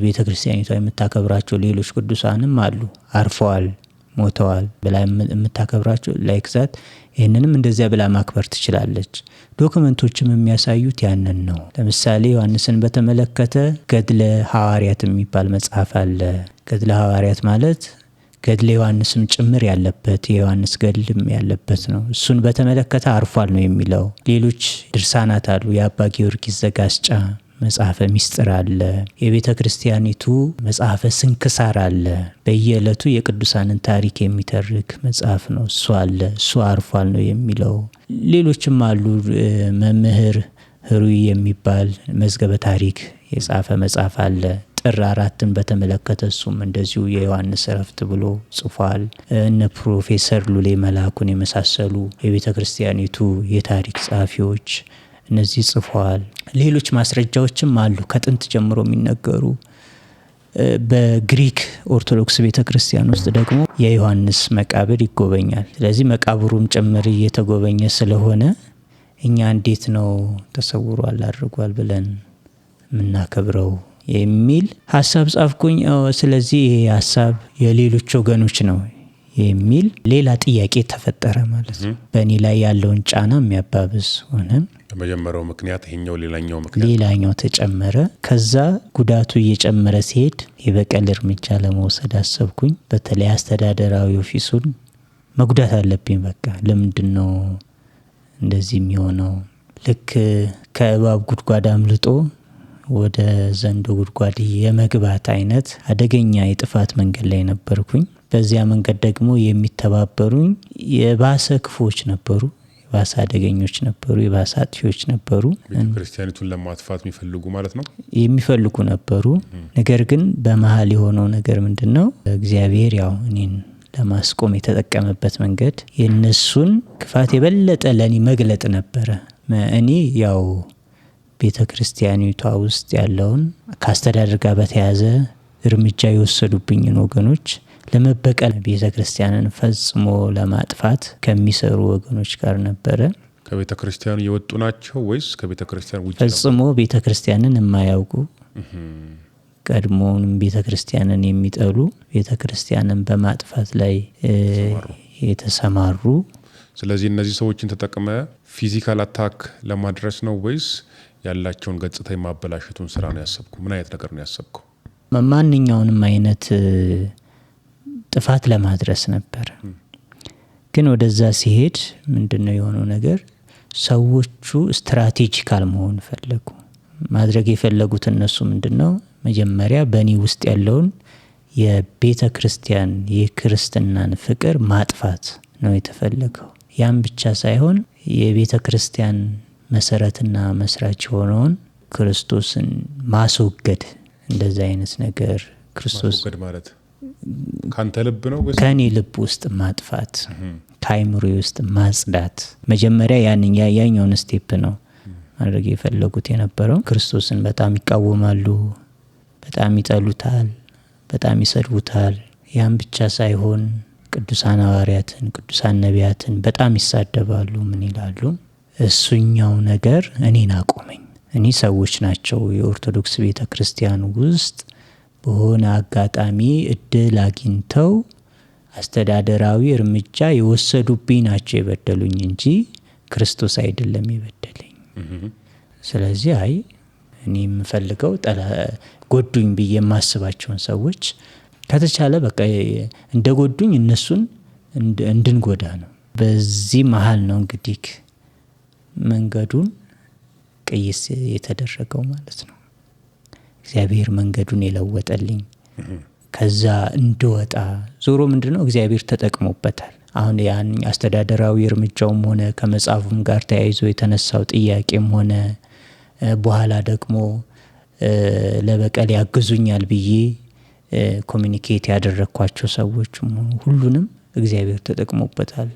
ቤተክርስቲያኒቷ የምታከብራቸው ሌሎች ቅዱሳንም አሉ አርፈዋል ሞተዋል ብላ የምታከብራቸው ላይክዛት። ይህንንም እንደዚያ ብላ ማክበር ትችላለች። ዶክመንቶችም የሚያሳዩት ያንን ነው። ለምሳሌ ዮሐንስን በተመለከተ ገድለ ሐዋርያት የሚባል መጽሐፍ አለ። ገድለ ሐዋርያት ማለት ገድለ ዮሐንስም ጭምር ያለበት የዮሐንስ ገድልም ያለበት ነው። እሱን በተመለከተ አርፏል ነው የሚለው። ሌሎች ድርሳናት አሉ። የአባ ጊዮርጊስ ዘጋስጫ መጽሐፈ ሚስጥር አለ። የቤተ ክርስቲያኒቱ መጽሐፈ ስንክሳር አለ። በየዕለቱ የቅዱሳንን ታሪክ የሚተርክ መጽሐፍ ነው። እሱ አለ። እሱ አርፏል ነው የሚለው። ሌሎችም አሉ። መምህር ህሩይ የሚባል መዝገበ ታሪክ የጻፈ መጽሐፍ አለ። ጥር 4ን በተመለከተ እሱም እንደዚሁ የዮሐንስ እረፍት ብሎ ጽፏል። እነ ፕሮፌሰር ሉሌ መላኩን የመሳሰሉ የቤተ ክርስቲያኒቱ የታሪክ ጸሐፊዎች እነዚህ ጽፈዋል። ሌሎች ማስረጃዎችም አሉ ከጥንት ጀምሮ የሚነገሩ። በግሪክ ኦርቶዶክስ ቤተ ክርስቲያን ውስጥ ደግሞ የዮሐንስ መቃብር ይጎበኛል። ስለዚህ መቃብሩም ጭምር እየተጎበኘ ስለሆነ እኛ እንዴት ነው ተሰውሯል አድርጓል ብለን የምናከብረው የሚል ሀሳብ ጻፍኩኝ። ስለዚህ ይሄ ሀሳብ የሌሎች ወገኖች ነው የሚል ሌላ ጥያቄ ተፈጠረ ማለት ነው። በእኔ ላይ ያለውን ጫና የሚያባብስ ሆነ። ለመጀመሪያው ምክንያት ይሄኛው ሌላኛው ተጨመረ። ከዛ ጉዳቱ እየጨመረ ሲሄድ የበቀል እርምጃ ለመውሰድ አሰብኩኝ። በተለይ አስተዳደራዊ ኦፊሱን መጉዳት አለብኝ። በቃ ለምንድነው እንደዚህ የሚሆነው? ልክ ከእባብ ጉድጓድ አምልጦ ወደ ዘንዶ ጉድጓድ የመግባት አይነት አደገኛ የጥፋት መንገድ ላይ ነበርኩኝ። በዚያ መንገድ ደግሞ የሚተባበሩኝ የባሰ ክፎች ነበሩ፣ የባሰ አደገኞች ነበሩ፣ የባሰ አጥፊዎች ነበሩ። ክርስቲያኒቱን ለማጥፋት የሚፈልጉ ማለት ነው የሚፈልጉ ነበሩ። ነገር ግን በመሃል የሆነው ነገር ምንድነው? እግዚአብሔር ያው እኔን ለማስቆም የተጠቀመበት መንገድ የነሱን ክፋት የበለጠ ለኔ መግለጥ ነበረ። እኔ ያው ቤተ ክርስቲያኒቷ ውስጥ ያለውን ከአስተዳደር ጋር በተያያዘ እርምጃ የወሰዱብኝን ወገኖች ለመበቀል ቤተ ክርስቲያንን ፈጽሞ ለማጥፋት ከሚሰሩ ወገኖች ጋር ነበረ። ከቤተ ክርስቲያኑ የወጡ ናቸው ወይስ ከቤተ ክርስቲያን ውጪ? ፈጽሞ ቤተ ክርስቲያንን የማያውቁ ቀድሞውንም ቤተ ክርስቲያንን የሚጠሉ ቤተ ክርስቲያንን በማጥፋት ላይ የተሰማሩ። ስለዚህ እነዚህ ሰዎችን ተጠቅመ ፊዚካል አታክ ለማድረስ ነው ወይስ ያላቸውን ገጽታ የማበላሸቱን ስራ ነው ያሰብኩ? ምን አይነት ነገር ነው ያሰብከው? ማንኛውንም አይነት ጥፋት ለማድረስ ነበር። ግን ወደዛ ሲሄድ ምንድነው የሆነው ነገር? ሰዎቹ ስትራቴጂካል መሆን ፈለጉ። ማድረግ የፈለጉት እነሱ ምንድነው? መጀመሪያ በእኔ ውስጥ ያለውን የቤተ ክርስቲያን የክርስትናን ፍቅር ማጥፋት ነው የተፈለገው። ያም ብቻ ሳይሆን የቤተ ክርስቲያን መሰረትና መስራች የሆነውን ክርስቶስን ማስወገድ። እንደዛ አይነት ነገር ክርስቶስ ማስወገድ ማለት ካንተ ልብ ነው ወይስ ከኔ ልብ ውስጥ ማጥፋት? ከአይምሮ ውስጥ ማጽዳት። መጀመሪያ ያኛውን ስቴፕ ነው ማድረግ የፈለጉት የነበረው። ክርስቶስን በጣም ይቃወማሉ፣ በጣም ይጠሉታል፣ በጣም ይሰድቡታል። ያን ብቻ ሳይሆን ቅዱሳን ሐዋርያትን፣ ቅዱሳን ነቢያትን በጣም ይሳደባሉ። ምን ይላሉ? እሱኛው ነገር እኔን አቆመኝ። እኔ ሰዎች ናቸው የኦርቶዶክስ ቤተ ክርስቲያን ውስጥ በሆነ አጋጣሚ እድል አግኝተው አስተዳደራዊ እርምጃ የወሰዱብኝ ናቸው የበደሉኝ እንጂ ክርስቶስ አይደለም የበደለኝ። ስለዚህ እኔ የምፈልገው ጎዱኝ ብዬ የማስባቸውን ሰዎች ከተቻለ በቃ እንደ ጎዱኝ እነሱን እንድንጎዳ ነው። በዚህ መሀል ነው እንግዲህ መንገዱን ቅይስ የተደረገው ማለት ነው። እግዚአብሔር መንገዱን የለወጠልኝ ከዛ እንድወጣ ዞሮ ምንድነው እግዚአብሔር ተጠቅሞበታል። አሁን ያን አስተዳደራዊ እርምጃውም ሆነ ከመጽሐፉም ጋር ተያይዞ የተነሳው ጥያቄም ሆነ በኋላ ደግሞ ለበቀል ያግዙኛል ብዬ ኮሚኒኬት ያደረኳቸው ሰዎች ሁሉንም እግዚአብሔር ተጠቅሞበታል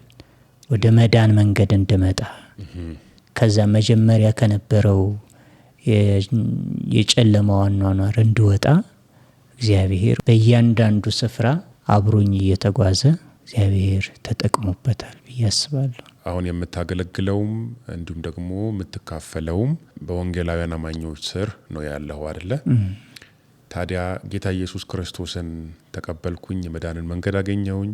ወደ መዳን መንገድ እንድመጣ። ከዛ መጀመሪያ ከነበረው የጨለማው አኗኗር እንድወጣ እግዚአብሔር በእያንዳንዱ ስፍራ አብሮኝ እየተጓዘ እግዚአብሔር ተጠቅሞበታል ብዬ አስባለሁ። አሁን የምታገለግለውም እንዲሁም ደግሞ የምትካፈለውም በወንጌላውያን አማኞች ስር ነው ያለው አይደለ? ታዲያ ጌታ ኢየሱስ ክርስቶስን ተቀበልኩኝ፣ የመዳንን መንገድ አገኘሁኝ፣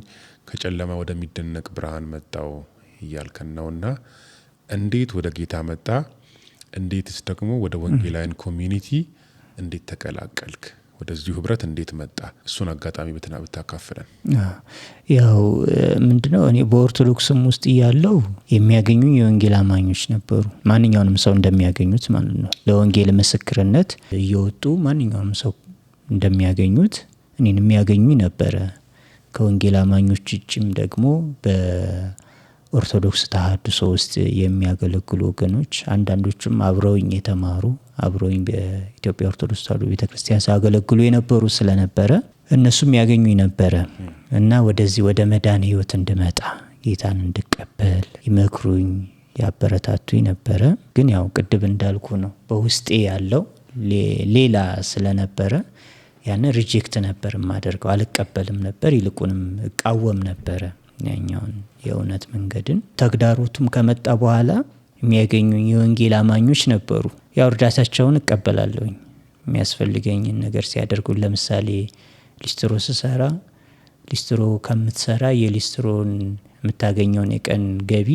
ከጨለማ ወደሚደነቅ ብርሃን መጣው እያልከን ነውና እንዴት ወደ ጌታ መጣ? እንዴትስ ደግሞ ወደ ወንጌላውያን ኮሚኒቲ እንዴት ተቀላቀልክ? ወደዚሁ ህብረት እንዴት መጣ? እሱን አጋጣሚ ብታካፍለን። ያው ምንድነው እኔ በኦርቶዶክስም ውስጥ ያለው የሚያገኙኝ የወንጌል አማኞች ነበሩ። ማንኛውንም ሰው እንደሚያገኙት ማለት ነው። ለወንጌል ምስክርነት እየወጡ ማንኛውንም ሰው እንደሚያገኙት እኔን የሚያገኙኝ ነበረ። ከወንጌል አማኞች እጭም ደግሞ በኦርቶዶክስ ተሐድሶ ውስጥ የሚያገለግሉ ወገኖች አንዳንዶቹም አብረውኝ የተማሩ አብረውኝ በኢትዮጵያ ኦርቶዶክስ ተዋሕዶ ቤተክርስቲያን ሲያገለግሉ የነበሩ ስለነበረ እነሱም ያገኙኝ ነበረ እና ወደዚህ ወደ መዳን ህይወት እንድመጣ ጌታን እንድቀበል ይመክሩኝ ያበረታቱኝ ነበረ። ግን ያው ቅድም እንዳልኩ ነው በውስጤ ያለው ሌላ ስለነበረ ያን ሪጀክት ነበር የማደርገው፣ አልቀበልም ነበር፣ ይልቁንም እቃወም ነበረ ያኛውን የእውነት መንገድን። ተግዳሮቱም ከመጣ በኋላ የሚያገኙኝ የወንጌል አማኞች ነበሩ። ያው እርዳታቸውን እቀበላለሁኝ የሚያስፈልገኝን ነገር ሲያደርጉ። ለምሳሌ ሊስትሮ ስሰራ ሊስትሮ ከምትሰራ የሊስትሮን የምታገኘውን የቀን ገቢ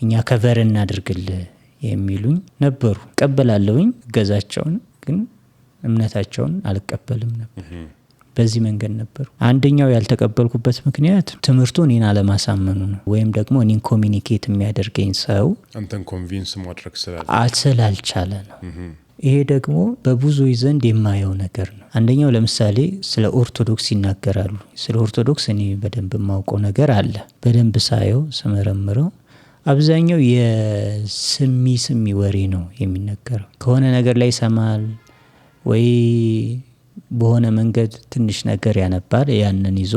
እኛ ከቨር እናድርግልህ የሚሉኝ ነበሩ። እቀበላለሁኝ እገዛቸውን፣ ግን እምነታቸውን አልቀበልም ነበር። በዚህ መንገድ ነበሩ። አንደኛው ያልተቀበልኩበት ምክንያት ትምህርቱ እኔን አለማሳመኑ ነው፣ ወይም ደግሞ እኔን ኮሚኒኬት የሚያደርገኝ ሰው አንተን ኮንቪንስ ማድረግ ስላልቻለ ነው። ይሄ ደግሞ በብዙ ዘንድ የማየው ነገር ነው። አንደኛው ለምሳሌ ስለ ኦርቶዶክስ ይናገራሉ። ስለ ኦርቶዶክስ እኔ በደንብ የማውቀው ነገር አለ። በደንብ ሳየው ስመረምረው አብዛኛው የስሚ ወሬ ነው የሚነገረው። ከሆነ ነገር ላይ ይሰማል ወይ በሆነ መንገድ ትንሽ ነገር ያነባል፣ ያንን ይዞ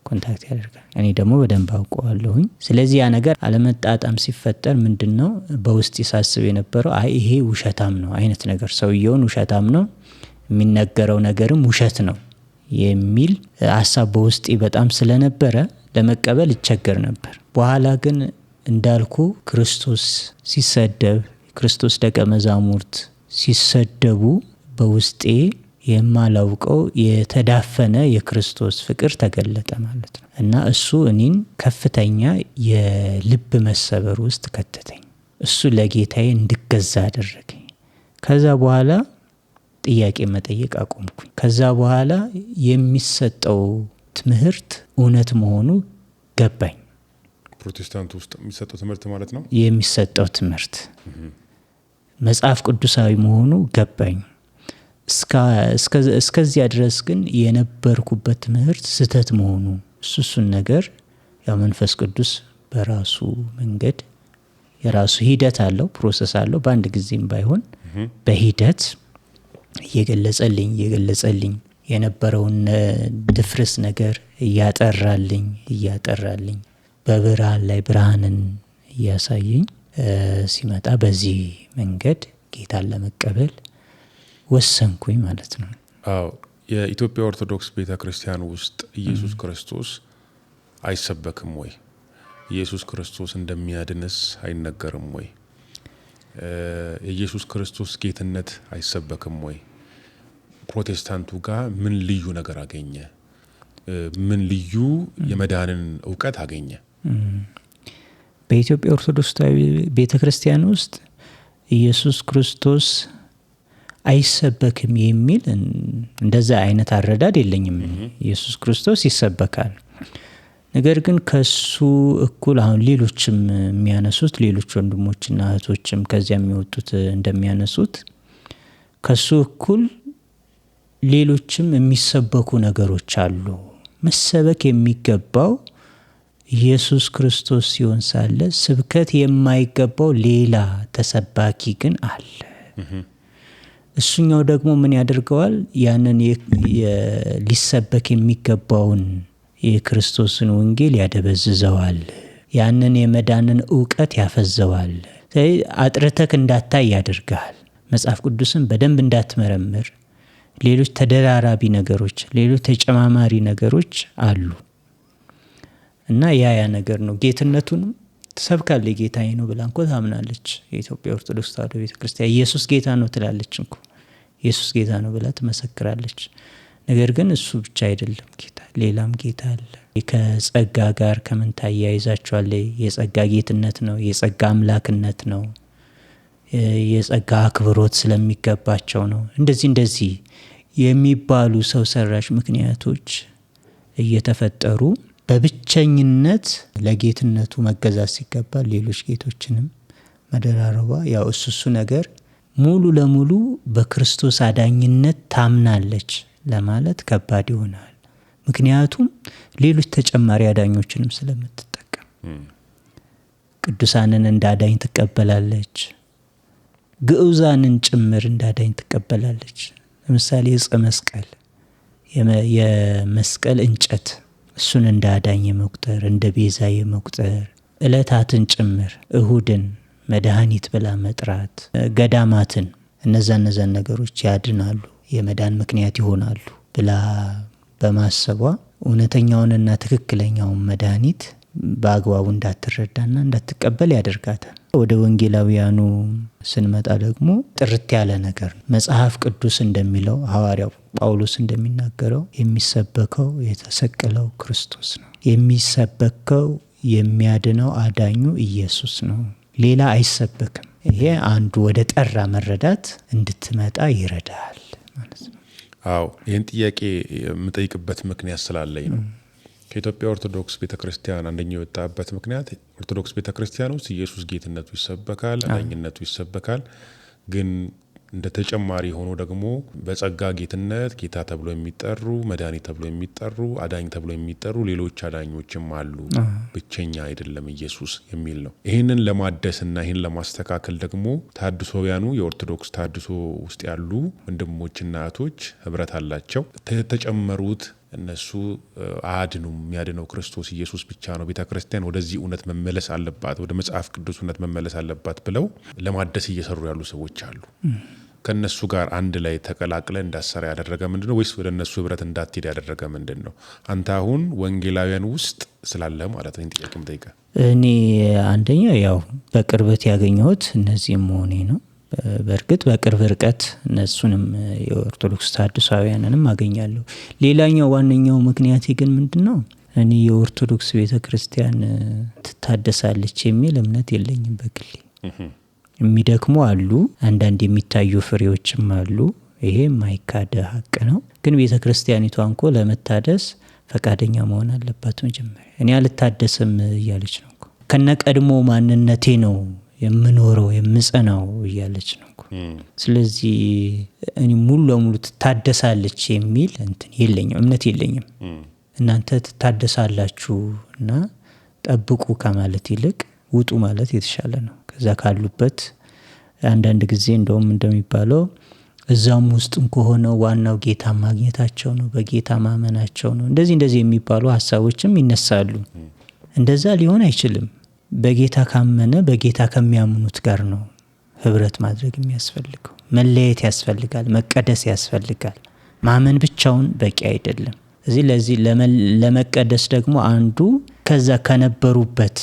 ኮንታክት ያደርጋል። እኔ ደግሞ በደንብ አውቀዋለሁኝ። ስለዚህ ያ ነገር አለመጣጣም ሲፈጠር ምንድነው በውስጥ ይሳስብ የነበረው ይሄ ውሸታም ነው አይነት ነገር፣ ሰውየውን ውሸታም ነው፣ የሚነገረው ነገርም ውሸት ነው የሚል ሀሳብ በውስጤ በጣም ስለነበረ ለመቀበል ይቸገር ነበር። በኋላ ግን እንዳልኩ ክርስቶስ ሲሰደብ፣ ክርስቶስ ደቀ መዛሙርት ሲሰደቡ በውስጤ የማላውቀው የተዳፈነ የክርስቶስ ፍቅር ተገለጠ ማለት ነው። እና እሱ እኔን ከፍተኛ የልብ መሰበር ውስጥ ከተተኝ። እሱ ለጌታዬ እንድገዛ አደረገኝ። ከዛ በኋላ ጥያቄ መጠየቅ አቆምኩኝ። ከዛ በኋላ የሚሰጠው ትምህርት እውነት መሆኑ ገባኝ። ፕሮቴስታንት ውስጥ የሚሰጠው ትምህርት ማለት ነው። የሚሰጠው ትምህርት መጽሐፍ ቅዱሳዊ መሆኑ ገባኝ። እስከዚያ ድረስ ግን የነበርኩበት ትምህርት ስህተት መሆኑ እሱን ነገር ያው መንፈስ ቅዱስ በራሱ መንገድ የራሱ ሂደት አለው፣ ፕሮሰስ አለው። በአንድ ጊዜም ባይሆን በሂደት እየገለጸልኝ የነበረውን ድፍርስ ነገር እያጠራልኝ በብርሃን ላይ ብርሃንን እያሳየኝ ሲመጣ በዚህ መንገድ ጌታን ለመቀበል ወሰንኩኝ ማለት ነው። አዎ የኢትዮጵያ ኦርቶዶክስ ቤተክርስቲያን ውስጥ ኢየሱስ ክርስቶስ አይሰበክም ወይ? ኢየሱስ ክርስቶስ እንደሚያድንስ አይነገርም ወይ? የኢየሱስ ክርስቶስ ጌትነት አይሰበክም ወይ? ፕሮቴስታንቱ ጋር ምን ልዩ ነገር አገኘ? ምን ልዩ የመዳንን እውቀት አገኘ? በኢትዮጵያ ኦርቶዶክስ ቤተክርስቲያን ውስጥ ኢየሱስ ክርስቶስ አይሰበክም የሚል እንደዛ አይነት አረዳድ የለኝም። ኢየሱስ ክርስቶስ ይሰበካል። ነገር ግን ከሱ እኩል አሁን ሌሎችም የሚያነሱት ሌሎች ወንድሞችና እህቶችም ከዚያ የሚወጡት እንደሚያነሱት ከሱ እኩል ሌሎችም የሚሰበኩ ነገሮች አሉ። መሰበክ የሚገባው ኢየሱስ ክርስቶስ ሲሆን ሳለ ስብከት የማይገባው ሌላ ተሰባኪ ግን አለ። እሱኛው ደግሞ ምን ያደርገዋል? ያንን ሊሰበክ የሚገባውን የክርስቶስን ወንጌል ያደበዝዘዋል። ያንን የመዳንን እውቀት ያፈዘዋል። አጥርተክ እንዳታይ ያደርጋል። መጽሐፍ ቅዱስን በደንብ እንዳትመረምር፣ ሌሎች ተደራራቢ ነገሮች፣ ሌሎች ተጨማማሪ ነገሮች አሉ እና ያ ነገር ነው። ጌትነቱንም ትሰብካለች። ጌታዬ ነው ብላ እንኳ ታምናለች። የኢትዮጵያ ኦርቶዶክስ ተዋሕዶ ቤተክርስቲያን ኢየሱስ ጌታ ነው ትላለች እንኳ። ኢየሱስ ጌታ ነው ብላ ትመሰክራለች። ነገር ግን እሱ ብቻ አይደለም ጌታ፣ ሌላም ጌታ አለ። ከጸጋ ጋር ከምን ታያይዛቸዋል? የጸጋ ጌትነት ነው፣ የጸጋ አምላክነት ነው፣ የጸጋ አክብሮት ስለሚገባቸው ነው። እንደዚህ የሚባሉ ሰው ሰራሽ ምክንያቶች እየተፈጠሩ በብቸኝነት ለጌትነቱ መገዛት ሲገባ ሌሎች ጌቶችንም መደራረቧ ያው እሱ ነገር ሙሉ ለሙሉ በክርስቶስ አዳኝነት ታምናለች ለማለት ከባድ ይሆናል። ምክንያቱም ሌሎች ተጨማሪ አዳኞችንም ስለምትጠቀም ቅዱሳንን እንዳዳኝ ትቀበላለች፣ ግዑዛንን ጭምር እንዳዳኝ ትቀበላለች። ለምሳሌ ዕፀ መስቀል፣ የመስቀል እንጨት እሱን እንዳዳኝ የመቁጠር እንደ ቤዛ የመቁጠር ዕለታትን ጭምር እሁድን መድኃኒት ብላ መጥራት፣ ገዳማትን እነዛን ነገሮች ያድናሉ፣ የመዳን ምክንያት ይሆናሉ ብላ በማሰቧ እውነተኛውንና ትክክለኛውን መድኃኒት በአግባቡ እንዳትረዳና እንዳትቀበል ያደርጋታል። ወደ ወንጌላውያኑ ስንመጣ ደግሞ ጥርት ያለ ነገር ነው። መጽሐፍ ቅዱስ እንደሚለው ሐዋርያው ጳውሎስ እንደሚናገረው የሚሰበከው የተሰቀለው ክርስቶስ ነው። የሚሰበከው የሚያድነው አዳኙ ኢየሱስ ነው። ሌላ አይሰበክም። ይሄ አንዱ ወደ ጠራ መረዳት እንድትመጣ ይረዳል ማለት ነው። አዎ ይህን ጥያቄ የምጠይቅበት ምክንያት ስላለኝ ነው። ከኢትዮጵያ ኦርቶዶክስ ቤተክርስቲያን አንደኛው የወጣበት ምክንያት ኦርቶዶክስ ቤተክርስቲያን ውስጥ ኢየሱስ ጌትነቱ ይሰበካል፣ አዳኝነቱ ይሰበካል። ግን እንደ ተጨማሪ ሆኖ ደግሞ በጸጋ ጌትነት ጌታ ተብሎ የሚጠሩ መድኃኒት ተብሎ የሚጠሩ አዳኝ ተብሎ የሚጠሩ ሌሎች አዳኞችም አሉ። ብቸኛ አይደለም ኢየሱስ የሚል ነው። ይህንን ለማደስና ይህን ለማስተካከል ደግሞ ታድሶውያኑ የኦርቶዶክስ ታድሶ ውስጥ ያሉ ወንድሞችና እህቶች ህብረት አላቸው። ተጨመሩት እነሱ አድኑም የሚያድነው ክርስቶስ ኢየሱስ ብቻ ነው፣ ቤተክርስቲያን ወደዚህ እውነት መመለስ አለባት፣ ወደ መጽሐፍ ቅዱስ እውነት መመለስ አለባት ብለው ለማደስ እየሰሩ ያሉ ሰዎች አሉ። ከነሱ ጋር አንድ ላይ ተቀላቅለ እንዳሰራ ያደረገ ምንድነው? ወይስ ወደ እነሱ ህብረት እንዳትሄድ ያደረገ ምንድነው? አንተ አሁን ወንጌላውያን ውስጥ ስላለ ማለት ነው ጥያቄ ምጠይቀ። እኔ አንደኛ ያው በቅርበት ያገኘሁት እነዚህ መሆኔ ነው። በእርግጥ በቅርብ ርቀት እነሱንም የኦርቶዶክስ ተሐድሶውያንንም አገኛለሁ። ሌላኛው ዋነኛው ምክንያት ግን ምንድነው? እኔ የኦርቶዶክስ ቤተክርስቲያን ትታደሳለች የሚል እምነት የለኝም በግሌ። የሚደክሙ አሉ፣ አንዳንድ የሚታዩ ፍሬዎችም አሉ። ይሄ የማይካድ ሀቅ ነው። ግን ቤተክርስቲያኒቷ እንኳ ለመታደስ ፈቃደኛ መሆን አለባት። መጀመሪያ እኔ አልታደስም እያለች ነው። ከነቀድሞ ማንነቴ ነው የምኖረው የምጸናው እያለች ነው። ስለዚህ እኔ ሙሉ ለሙሉ ትታደሳለች የሚል እንትን የለኝም፣ እምነት የለኝም። እናንተ ትታደሳላችሁ እና ጠብቁ ከማለት ይልቅ ውጡ ማለት የተሻለ ነው። ከዛ ካሉበት አንዳንድ ጊዜ እንደውም እንደሚባለው እዛም ውስጥም ከሆነ ዋናው ጌታ ማግኘታቸው ነው፣ በጌታ ማመናቸው ነው። እንደዚህ የሚባሉ ሀሳቦችም ይነሳሉ። እንደዛ ሊሆን አይችልም። በጌታ ካመነ በጌታ ከሚያምኑት ጋር ነው ህብረት ማድረግ የሚያስፈልገው። መለየት ያስፈልጋል፣ መቀደስ ያስፈልጋል። ማመን ብቻውን በቂ አይደለም። ለዚህ ለመቀደስ ደግሞ አንዱ ከዛ ከነበሩበት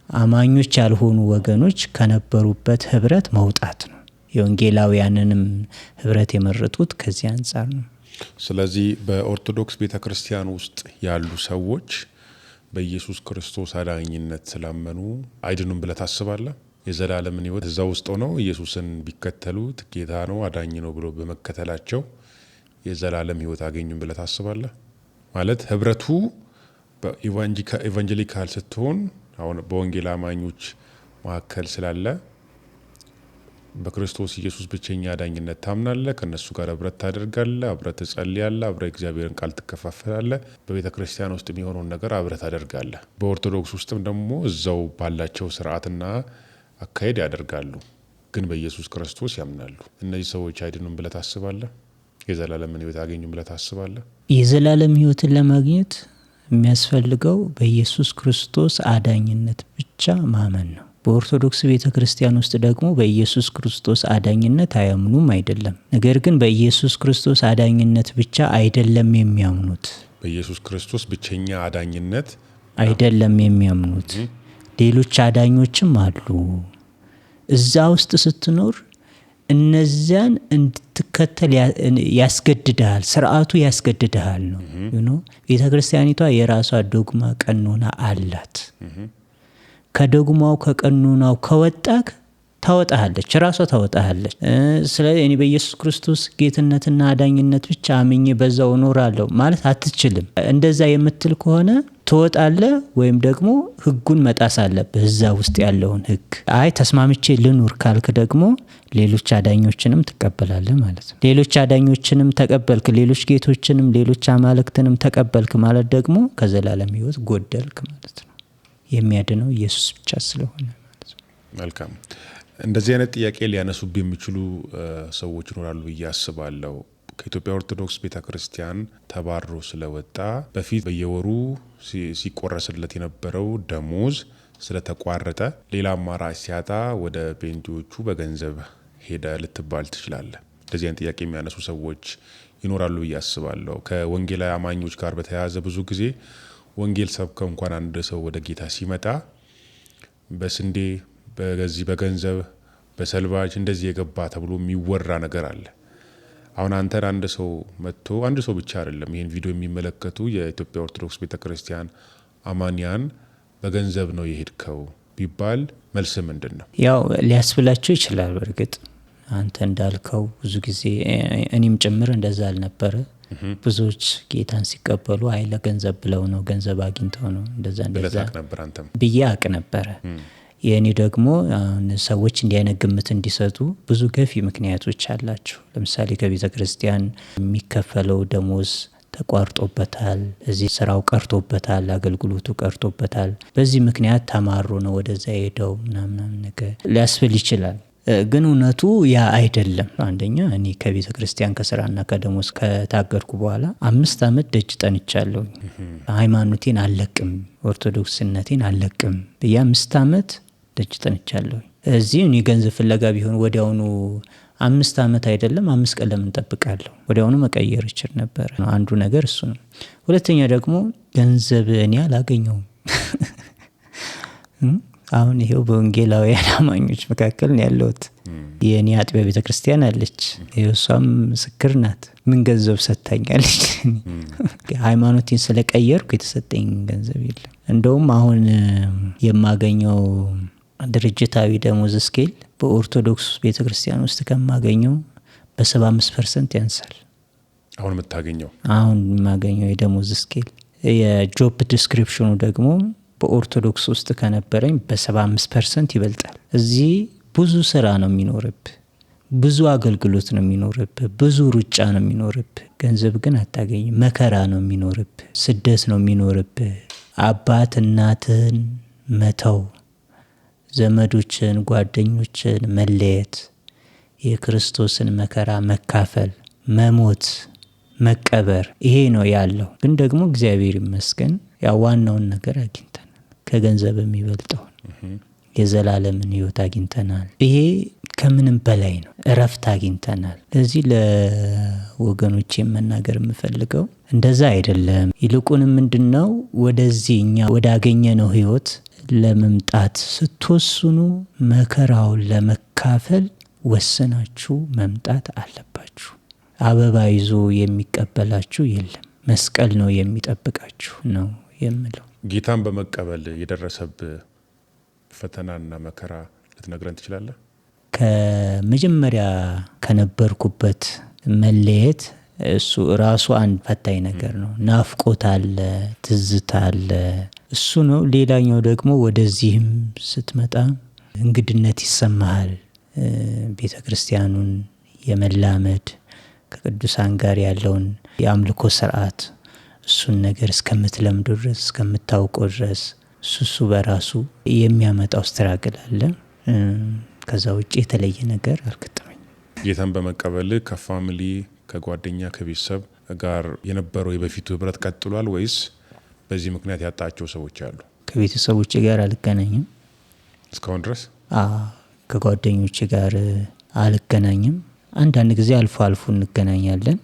አማኞች ያልሆኑ ወገኖች ከነበሩበት ህብረት መውጣት ነው። የወንጌላውያንንም ህብረት የመረጡት ከዚህ አንጻር ነው። ስለዚህ በኦርቶዶክስ ቤተክርስቲያን ውስጥ ያሉ ሰዎች በኢየሱስ ክርስቶስ አዳኝነት ስላመኑ አይድኑም ብለህ ታስባለህ? የዘላለምን ህይወት እዛ ውስጥ ሆነው ኢየሱስን ቢከተሉት ጌታ ነው አዳኝ ነው ብሎ በመከተላቸው የዘላለም ህይወት አገኙም ብለህ ታስባለህ? ማለት ህብረቱ በኢቫንጀሊካል ስትሆን አሁን በወንጌል አማኞች መካከል ስላለ በክርስቶስ ኢየሱስ ብቸኛ አዳኝነት ታምናለህ፣ ከነሱ ጋር ህብረት ታደርጋለህ፣ አብረህ ትጸልያለህ፣ አብረህ እግዚአብሔርን ቃል ትከፋፈላለህ። በቤተ ክርስቲያን ውስጥ የሚሆነውን ነገር አብረህ ታደርጋለህ። በኦርቶዶክስ ውስጥም ደግሞ እዛው ባላቸው ስርዓትና አካሄድ ያደርጋሉ፣ ግን በኢየሱስ ክርስቶስ ያምናሉ። እነዚህ ሰዎች አይድኑም ብለህ ታስባለህ? የዘላለምን ህይወት አገኙም ብለህ ታስባለህ? የዘላለም ህይወትን ለማግኘት የሚያስፈልገው በኢየሱስ ክርስቶስ አዳኝነት ብቻ ማመን ነው። በኦርቶዶክስ ቤተ ክርስቲያን ውስጥ ደግሞ በኢየሱስ ክርስቶስ አዳኝነት አያምኑም አይደለም። ነገር ግን በኢየሱስ ክርስቶስ አዳኝነት ብቻ አይደለም የሚያምኑት። በኢየሱስ ክርስቶስ ብቸኛ አዳኝነት አይደለም የሚያምኑት፣ ሌሎች አዳኞችም አሉ። እዛ ውስጥ ስትኖር እነዚያን እንድትከተል ያስገድድሃል፣ ስርዓቱ ያስገድድሃል ነው። ቤተ ክርስቲያኒቷ የራሷ ዶግማ ቀኖና አላት። ከዶግማው ከቀኖናው ከወጣክ ታወጣለች፣ ራሷ ታወጣለች። ስለዚህ እኔ በኢየሱስ ክርስቶስ ጌትነትና አዳኝነት ብቻ አምኜ በዛው እኖራለሁ ማለት አትችልም። እንደዛ የምትል ከሆነ ትወጣለህ፣ ወይም ደግሞ ህጉን መጣስ አለብህ፣ እዛ ውስጥ ያለውን ህግ። አይ ተስማምቼ ልኑር ካልክ ደግሞ ሌሎች አዳኞችንም ትቀበላለህ ማለት ነው። ሌሎች አዳኞችንም ተቀበልክ፣ ሌሎች ጌቶችንም ሌሎች አማልክትንም ተቀበልክ ማለት ደግሞ ከዘላለም ህይወት ጎደልክ ማለት ነው። የሚያድነው ኢየሱስ ብቻ ስለሆነ ማለት ነው። መልካም። እንደዚህ አይነት ጥያቄ ሊያነሱብ የሚችሉ ሰዎች ይኖራሉ ብዬ አስባለሁ። ከኢትዮጵያ ኦርቶዶክስ ቤተክርስቲያን ተባሮ ስለወጣ በፊት በየወሩ ሲቆረስለት የነበረው ደሞዝ ስለተቋረጠ ሌላ አማራጭ ሲያጣ ወደ ጴንጤዎቹ በገንዘብ ሄደ ልትባል ትችላለህ። እንደዚህ አይነት ጥያቄ የሚያነሱ ሰዎች ይኖራሉ ብዬ አስባለሁ። ከወንጌላዊ አማኞች ጋር በተያያዘ ብዙ ጊዜ ወንጌል ሰብከ እንኳን አንድ ሰው ወደ ጌታ ሲመጣ በስንዴ በገንዘብ በሰልባጅ እንደዚህ የገባ ተብሎ የሚወራ ነገር አለ። አሁን አንተን አንድ ሰው መጥቶ አንድ ሰው ብቻ አይደለም ይህን ቪዲዮ የሚመለከቱ የኢትዮጵያ ኦርቶዶክስ ቤተክርስቲያን አማንያን በገንዘብ ነው የሄድከው ቢባል መልስ ምንድን ነው? ያው ሊያስብላቸው ይችላል። በእርግጥ አንተ እንዳልከው ብዙ ጊዜ እኔም ጭምር እንደዛ አልነበረ። ብዙዎች ጌታን ሲቀበሉ አይ ለገንዘብ ብለው ነው፣ ገንዘብ አግኝተው ነው እንደዛ ብዬ አቅ ነበረ። የእኔ ደግሞ ሰዎች እንዲህ ግምት እንዲሰጡ ብዙ ገፊ ምክንያቶች አላቸው። ለምሳሌ ከቤተ ክርስቲያን የሚከፈለው ደሞዝ ተቋርጦበታል፣ እዚህ ስራው ቀርቶበታል፣ አገልግሎቱ ቀርቶበታል። በዚህ ምክንያት ተማሮ ነው ወደዛ ሄደው ምናምን ነገር ሊያስብል ይችላል። ግን እውነቱ ያ አይደለም። አንደኛ እኔ ከቤተ ክርስቲያን ከስራና ከደሞዝ ከታገድኩ በኋላ 5 ዓመት ደጅ ጠንቻለሁ። ሃይማኖቴን አልለቅም፣ ኦርቶዶክስነቴን አልለቅም ብዬ 5 ዓመት ደጅ ጠንቻለሁ። እዚህ እኔ ገንዘብ ፍለጋ ቢሆን ወዲያውኑ 5 ዓመት አይደለም 5 ቀን ለምን ጠብቃለሁ? ወዲያውኑ መቀየር ይችል ነበር። አንዱ ነገር እሱ ነው። ሁለተኛ ደግሞ ገንዘብ እኔ አላገኘውም። አሁን ይሄው በወንጌላውያን አማኞች መካከል ነው ያለሁት። የኔ አጥቢያ ቤተ ክርስቲያን አለች፣ እሷም ምስክር ናት። ምን ገንዘብ ሰጥታኛለች? ሃይማኖቴን ስለቀየርኩ የተሰጠኝ ገንዘብ የለም። እንደውም አሁን የማገኘው ድርጅታዊ ደሞዝ ስኬል በኦርቶዶክስ ቤተ ክርስቲያን ውስጥ ከማገኘው በ75% ያንሳል። አሁን የማገኘው የደሞዝ ስኬል የጆብ ዲስክሪፕሽኑ ደግሞ በኦርቶዶክስ ውስጥ ከነበረኝ በ75% ይበልጣል። እዚህ ብዙ ስራ ነው የሚኖርብህ፣ ብዙ አገልግሎት ነው የሚኖርብህ፣ ብዙ ሩጫ ነው የሚኖርብህ። ገንዘብ ግን አታገኝም። መከራ ነው የሚኖርብህ፣ ስደት ነው የሚኖርብህ። አባት እናትን መተው፣ ዘመዶችን ጓደኞችን መለየት፣ የክርስቶስን መከራ መካፈል፣ መሞት፣ መቀበር፣ ይሄ ነው ያለው። ግን ደግሞ እግዚአብሔር ይመስገን ያው ዋናውን ነገር አግኝተናል። ከገንዘብ የሚበልጠው የዘላለምን ሕይወት አግኝተናል። ይሄ ከምንም በላይ ነው። እረፍት አግኝተናል። ለዚህ ለወገኖች መናገር የምፈልገው እንደዛ አይደለም። ይልቁንም ምንድነው ወደዚህ እኛ ወዳገኘነው ሕይወት ለመምጣት ስትወስኑ መከራውን ለመካፈል ወስናችሁ መምጣት አለባችሁ። አበባ ይዞ የሚቀበላችሁ የለም። መስቀል ነው የሚጠብቃችሁ ነው የምለው። ጌታን በመቀበል የደረሰብህ ፈተናና መከራ ልትነግረን ትችላለህ? ከመጀመሪያ ከነበርኩበት መለየት እሱ ራሱ አንድ ፈታኝ ነገር ነው። ናፍቆት አለ፣ ትዝታ አለ፣ እሱ ነው። ሌላኛው ደግሞ ወደዚህም ስትመጣ እንግድነት ይሰማሃል። ቤተ ክርስቲያኑን የመላመድ ከቅዱሳን ጋር ያለውን የአምልኮ ስርዓት እሱን ነገር እስከምትለምዱ ድረስ እስከምታውቀው ድረስ እሱ በራሱ የሚያመጣው ስትራግል አለ። ከዛ ውጭ የተለየ ነገር አልገጠመኝም። ጌታን በመቀበል ከፋሚሊ ከጓደኛ ከቤተሰብ ጋር የነበረው የበፊቱ ህብረት ቀጥሏል ወይስ በዚህ ምክንያት ያጣቸው ሰዎች አሉ? ከቤተሰቦቼ ጋር አልገናኝም እስካሁን ድረስ። ከጓደኞቼ ጋር አልገናኝም። አንዳንድ ጊዜ አልፎ አልፎ እንገናኛለን።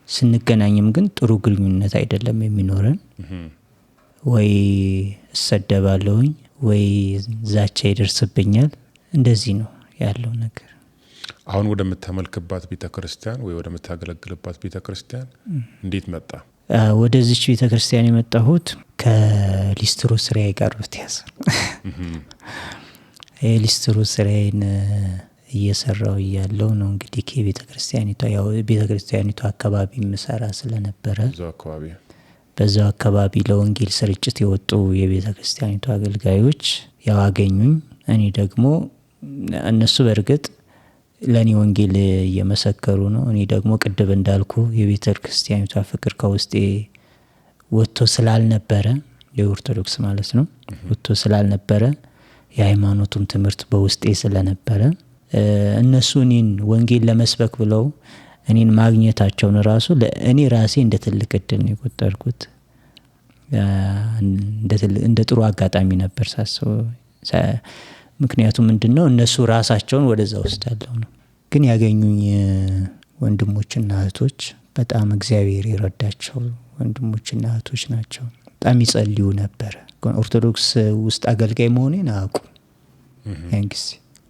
ስንገናኝም ግን ጥሩ ግንኙነት አይደለም የሚኖረን። ወይ እሰደባለሁኝ ወይ ዛቻ ይደርስብኛል። እንደዚህ ነው ያለው ነገር። አሁን ወደምታመልክባት ቤተክርስቲያን ወይ ወደምታገለግልባት ቤተክርስቲያን እንዴት መጣ? ወደዚች ቤተክርስቲያን የመጣሁት ከሊስትሮ ስራዬ ጋር በተያዘ የሊስትሮ ስራዬን እየሰራው እያለው ነው እንግዲህ ከቤተክርስቲያኒቷ ያው ቤተክርስቲያኒቷ አካባቢ ምሰራ ስለነበረ በዛው አካባቢ ለወንጌል ስርጭት የወጡ የቤተክርስቲያኒቷ አገልጋዮች ያው አገኙኝ። እኔ ደግሞ እነሱ በእርግጥ ለኔ ወንጌል እየመሰከሩ ነው። እኔ ደግሞ ቅድም እንዳልኩ የቤተክርስቲያኒቷ ፍቅር ከውስጤ ወጥቶ ስላልነበረ የኦርቶዶክስ ማለት ነው ወጥቶ ስላልነበረ የሃይማኖቱም ትምህርት በውስጤ ስለነበረ እነሱ እኔን ወንጌል ለመስበክ ብለው እኔን ማግኘታቸውን ራሱ ለእኔ ራሴ እንደ ትልቅ እድል ነው የቆጠርኩት። እንደ ጥሩ አጋጣሚ ነበር ሳስበው። ምክንያቱም ምንድነው እነሱ ራሳቸውን ወደዛ ወስዳለው ነው። ግን ያገኙኝ ወንድሞችና እህቶች በጣም እግዚአብሔር ይረዳቸው ወንድሞችና እህቶች ናቸው። በጣም ይጸልዩ ነበር። ኦርቶዶክስ ውስጥ አገልጋይ መሆኔን አያውቁም። ያንግስ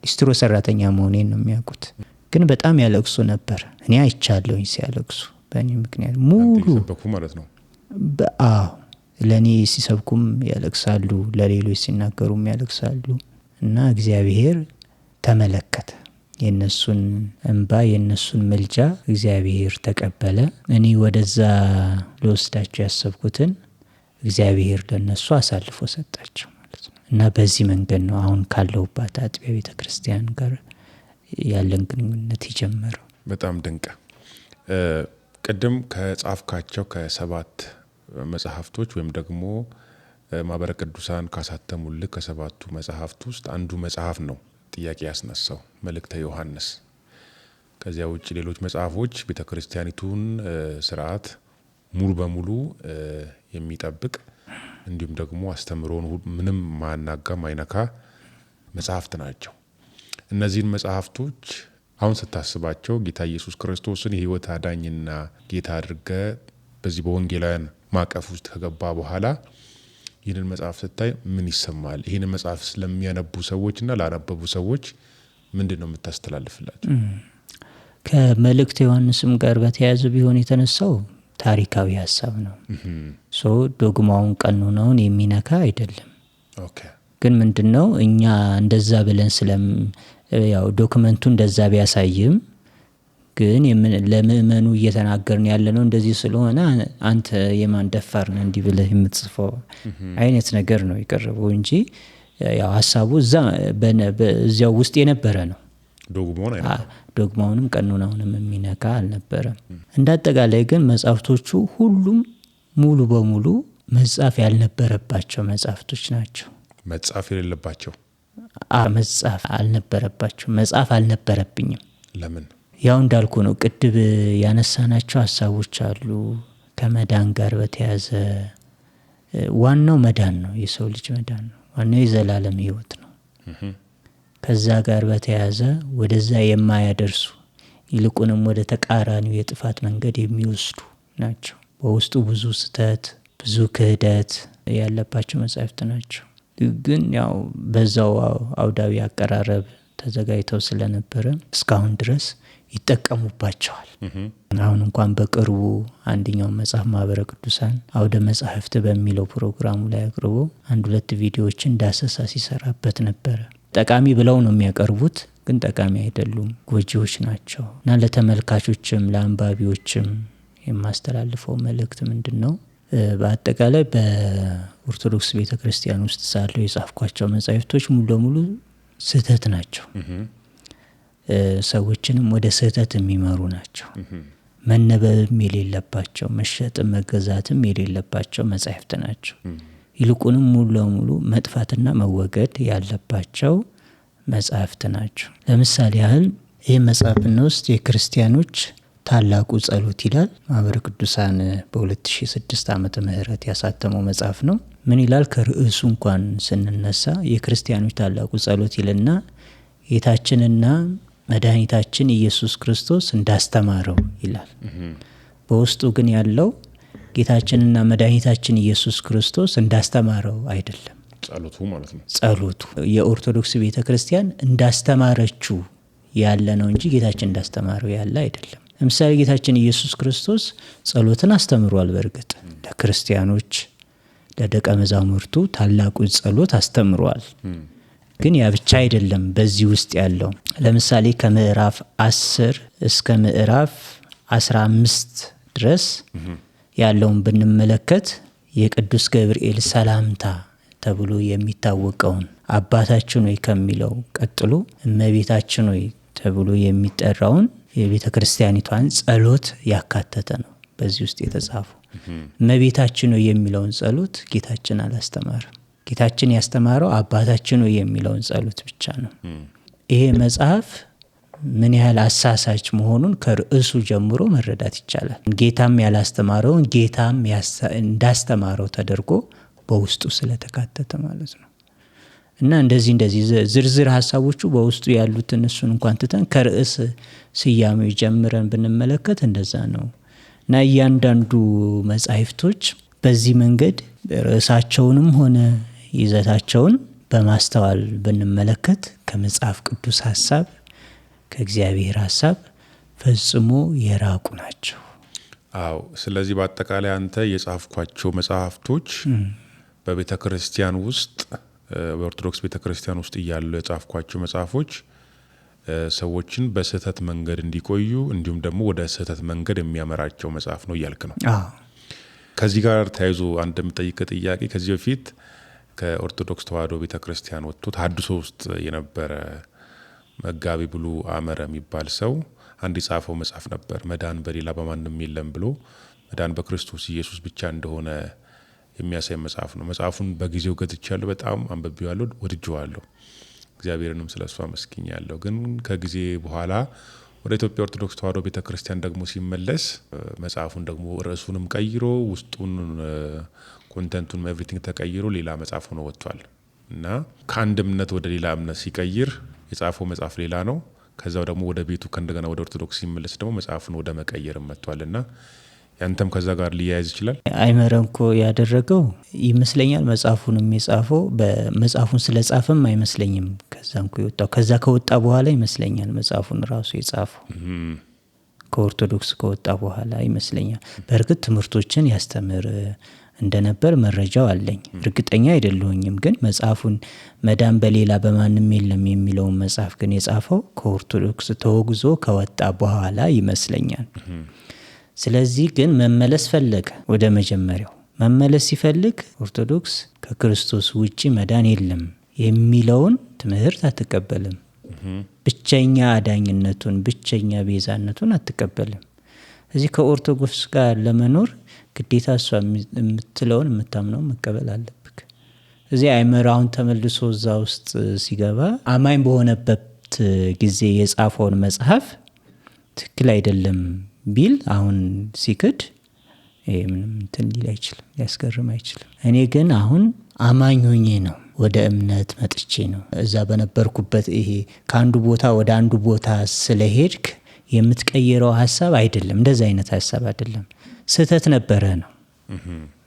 ሊስትሮ ሰራተኛ መሆኔን ነው የሚያውቁት። ግን በጣም ያለቅሱ ነበር። እኔ አይቻለሁኝ ሲያለቅሱ በእኔ ምክንያት ሙሉ ሲሰብኩ ማለት ነው። ለእኔ ሲሰብኩም ያለቅሳሉ፣ ለሌሎች ሲናገሩም ያለቅሳሉ። እና እግዚአብሔር ተመለከተ የነሱን እንባ የነሱን መልጃ እግዚአብሔር ተቀበለ። እኔ ወደዛ ለወስዳቸው ያሰብኩትን እግዚአብሔር ለነሱ አሳልፎ ሰጣቸው ማለት ነው። እና በዚህ መንገድ ነው አሁን ካለሁባት አጥቢያ ቤተክርስቲያን ጋር ያለን ግንኙነት የጀመረው። በጣም ድንቅ። ቅድም ከጻፍካቸው ከሰባት መጽሐፍቶች ወይም ደግሞ ማህበረ ቅዱሳን ካሳተሙልህ ከሰባቱ መጽሐፍት ውስጥ አንዱ መጽሐፍ ነው ጥያቄ ያስነሳው፣ መልእክተ ዮሐንስ። ከዚያ ውጭ ሌሎች መጽሐፎች ቤተክርስቲያኒቱን ስርዓት ሙሉ በሙሉ የሚጠብቅ እንዲሁም ደግሞ አስተምሮን ምንም ማናጋ ማይነካ መጽሐፍት ናቸው። እነዚህን መጽሐፍቶች አሁን ስታስባቸው ጌታ ኢየሱስ ክርስቶስን የህይወት አዳኝና ጌታ አድርገ በዚህ በወንጌላውያን ማቀፍ ውስጥ ከገባ በኋላ ይህንን መጽሐፍ ስታይ ምን ይሰማል? ይህንን መጽሐፍ ስለሚያነቡ ሰዎችና ላነበቡ ሰዎች ምንድነው የምታስተላልፍላቸው? ከመልእክተ ዮሐንስም ጋር በተያያዘ ቢሆን የተነሳው ታሪካዊ ሐሳብ ነው። ዶግማውን ቀኖናውን የሚነካ አይደለም። ግን ምንድነው እኛ እንደዛ ብለን ያው ዶክመንቱ እንደዛ ቢያሳይም ግን ለምእመኑ እየተናገርን ያለነው እንደዚህ ስለሆነ አንተ የማን ደፋር ነህ እንዲህ ብለህ የምትጽፈው አይነት ነገር ነው የቀረበው እንጂ ያው ሐሳቡ እዚያው ውስጥ የነበረ ነው። ዶግማውንም ቀኖናውንም የሚነካ አልነበረም። እንዳጠቃላይ ግን መጽሐፍቶቹ ሁሉም ሙሉ በሙሉ መጻፍ ያልነበረባቸው መጽሐፍቶች ናቸው። መጻፍ የሌለባቸው መጻፍ አልነበረባቸው። መጻፍ አልነበረብኝም። ለምን? ያው እንዳልኩ ነው። ቅድም ያነሳናቸው ሐሳቦች አሉ ከመዳን ጋር በተያያዘ ዋናው መዳን ነው፣ የሰው ልጅ መዳን ነው። ዋናው የዘላለም ሕይወት ነው። ከዛ ጋር በተያያዘ ወደዛ የማያደርሱ ይልቁንም ወደ ተቃራኒው የጥፋት መንገድ የሚወስዱ ናቸው። በውስጡ ብዙ ስህተት፣ ብዙ ክህደት ያለባቸው መጻሕፍት ናቸው። ግን ያው በዛው አውዳዊ አቀራረብ ተዘጋጅተው ስለነበረ እስካሁን ድረስ ይጠቀሙባቸዋል። አሁን እንኳን በቅርቡ አንደኛው መጽሐፍ ማህበረ ቅዱሳን አውደ መጻሕፍት በሚለው ፕሮግራሙ ላይ አቅርቦ 1-2 ቪዲዮዎችን ዳሰሳ ሲሰራበት ነበረ። ጠቃሚ ብለው ነው የሚያቀርቡት፣ ግን ጠቃሚ አይደሉም፣ ጎጂዎች ናቸው። እና ለተመልካቾችም ለአንባቢዎችም የማስተላልፈው መልእክት ምንድን ነው? በአጠቃላይ በኦርቶዶክስ ቤተክርስቲያን ውስጥ ሳለው የጻፍኳቸው መጻሕፍቶች ሙሉ ለሙሉ ስህተት ናቸው። ሰዎችንም ወደ ስህተት የሚመሩ ናቸው። መነበብም የሌለባቸው፣ መሸጥም መገዛትም የሌለባቸው መጻሕፍት ናቸው። ይልቁንም ሙሉ ለሙሉ መጥፋትና መወገድ ያለባቸው መጻሕፍት ናቸው። ለምሳሌ ያህል ይህ መጽሐፍ ውስጥ የክርስቲያኖች ታላቁ ጸሎት ይላል። ማህበረ ቅዱሳን በ2006 ዓመተ ምህረት ያሳተመው መጽሐፍ ነው። ምን ይላል? ከርዕሱ እንኳን ስንነሳ የክርስቲያኖች ታላቁ ጸሎት ይልና ጌታችንና መድኃኒታችን ኢየሱስ ክርስቶስ እንዳስተማረው ይላል። በውስጡ ግን ያለው ጌታችንና መድኃኒታችን ኢየሱስ ክርስቶስ እንዳስተማረው አይደለም። ጸሎቱ ማለት ነው። ጸሎቱ የኦርቶዶክስ ቤተክርስቲያን እንዳስተማረችው ያለ ነው እንጂ ጌታችን እንዳስተማረው ያለ አይደለም። ለምሳሌ ጌታችን ኢየሱስ ክርስቶስ ጸሎትን አስተምሯል። በእርግጥ ለክርስቲያኖች ለደቀ መዛሙርቱ ታላቁን ጸሎት አስተምሯል። ግን ያ ብቻ አይደለም። በዚህ ውስጥ ያለው ለምሳሌ ከምዕራፍ 10 እስከ ምዕራፍ 15 ድረስ ያለውን ብንመለከት የቅዱስ ገብርኤል ሰላምታ ተብሎ የሚታወቀውን አባታችን ሆይ ከሚለው ቀጥሎ እመቤታችን ሆይ ተብሎ የሚጠራውን የቤተ ክርስቲያኒቷን ጸሎት ያካተተ ነው በዚህ ውስጥ የተጻፈው። እመቤታችን ሆይ የሚለውን ጸሎት ጌታችን አላስተማረም። ጌታችን ያስተማረው አባታችን ሆይ የሚለውን ጸሎት ብቻ ነው። ይሄ መጽሐፍ ምን ያህል አሳሳች መሆኑን ከርዕሱ ጀምሮ መረዳት ይቻላል። ጌታም ያላስተማረውን ጌታም እንዳስተማረው ተደርጎ በውስጡ ስለተካተተ ማለት ነው። እና እንደዚህ ዝርዝር ሀሳቦቹ በውስጡ ያሉትን እሱን እንኳን ትተን ከርዕስ ስያሜው ጀምረን ብንመለከት እንደዛ ነው። እና እያንዳንዱ መጻሕፍቶች በዚህ መንገድ ርዕሳቸውንም ሆነ ይዘታቸውን በማስተዋል ብንመለከት ከመጽሐፍ ቅዱስ ሀሳብ ከእግዚአብሔር ሀሳብ ፈጽሞ የራቁ ናቸው። አዎ። ስለዚህ በአጠቃላይ አንተ የጻፍኳቸው መጽሐፍቶች በቤተ ክርስቲያን ውስጥ በኦርቶዶክስ ቤተ ክርስቲያን ውስጥ እያሉ የጻፍኳቸው መጽሐፎች ሰዎችን በስህተት መንገድ እንዲቆዩ እንዲሁም ደግሞ ወደ ስህተት መንገድ የሚያመራቸው መጽሐፍ ነው እያልክ ነው። ከዚህ ጋር ተያይዞ አንድ የምጠይቅ ጥያቄ፣ ከዚህ በፊት ከኦርቶዶክስ ተዋሕዶ ቤተ ክርስቲያን ወጥቶ ተሐድሶ ውስጥ የነበረ መጋቢ ብሉ አመረ የሚባል ሰው አንድ የጻፈው መጽሐፍ ነበር። መዳን በሌላ በማንም የለም ብሎ መዳን በክርስቶስ ኢየሱስ ብቻ እንደሆነ የሚያሳይ መጽሐፍ ነው። መጽሐፉን በጊዜው ገዝቻለሁ፣ በጣም አንብቤዋለሁ፣ ወድጄዋለሁ። እግዚአብሔርንም ስለሱ አመስግኛለሁ። ግን ከጊዜ በኋላ ወደ ኢትዮጵያ ኦርቶዶክስ ተዋሕዶ ቤተክርስቲያን ደግሞ ሲመለስ መጽሐፉን ደግሞ ርዕሱንም ቀይሮ ውስጡን ኮንተንቱን ኤቭሪቲንግ ተቀይሮ ሌላ መጽሐፍ ሆኖ ወጥቷል። እና ከአንድ እምነት ወደ ሌላ እምነት ሲቀይር የጻፈው መጽሐፍ ሌላ ነው። ከዛው ደግሞ ወደ ቤቱ ከእንደገና ወደ ኦርቶዶክስ ሲመለስ ደግሞ መጽሐፉን ወደ መቀየር መጥቷልና ያንተም ከዛ ጋር ሊያያዝ ይችላል። አይመረንኮ ያደረገው ይመስለኛል። መጽሐፉንም የጻፈው በመጽሐፉን ስለጻፈም አይመስለኝም። ከዛንኩ የወጣው ከዛ ከወጣ በኋላ ይመስለኛል መጽሐፉን ራሱ የጻፈው ከኦርቶዶክስ ከወጣ በኋላ ይመስለኛል። በእርግጥ ትምህርቶችን ያስተምር እንደነበር መረጃው አለኝ። እርግጠኛ አይደለሁኝም። ግን መጽሐፉን መዳን በሌላ በማንም የለም የሚለውን መጽሐፍ ግን የጻፈው ከኦርቶዶክስ ተወግዞ ከወጣ በኋላ ይመስለኛል። ስለዚህ ግን መመለስ ፈለገ። ወደ መጀመሪያው መመለስ ሲፈልግ ኦርቶዶክስ ከክርስቶስ ውጪ መዳን የለም የሚለውን ትምህርት አትቀበልም። ብቸኛ አዳኝነቱን ብቸኛ ቤዛነቱን አትቀበልም። እዚህ ከኦርቶዶክስ ጋር ለመኖር ግዴታ እሷ የምትለውን የምታምነው መቀበል አለብክ። እዚህ አይመራውን ተመልሶ እዛ ውስጥ ሲገባ አማኝ በሆነበት ጊዜ የጻፈውን መጽሐፍ ትክክል አይደለም ቢል አሁን ሲክድ ይሄ ምንም እንትን ሊል አይችልም፣ ሊያስገርም አይችልም። እኔ ግን አሁን አማኝ ሆኜ ነው ወደ እምነት መጥቼ ነው። እዛ በነበርኩበት ይሄ ከአንዱ ቦታ ወደ አንዱ ቦታ ስለሄድክ የምትቀይረው ሀሳብ አይደለም፣ እንደዚ አይነት ሀሳብ አይደለም። ስህተት ነበረ ነው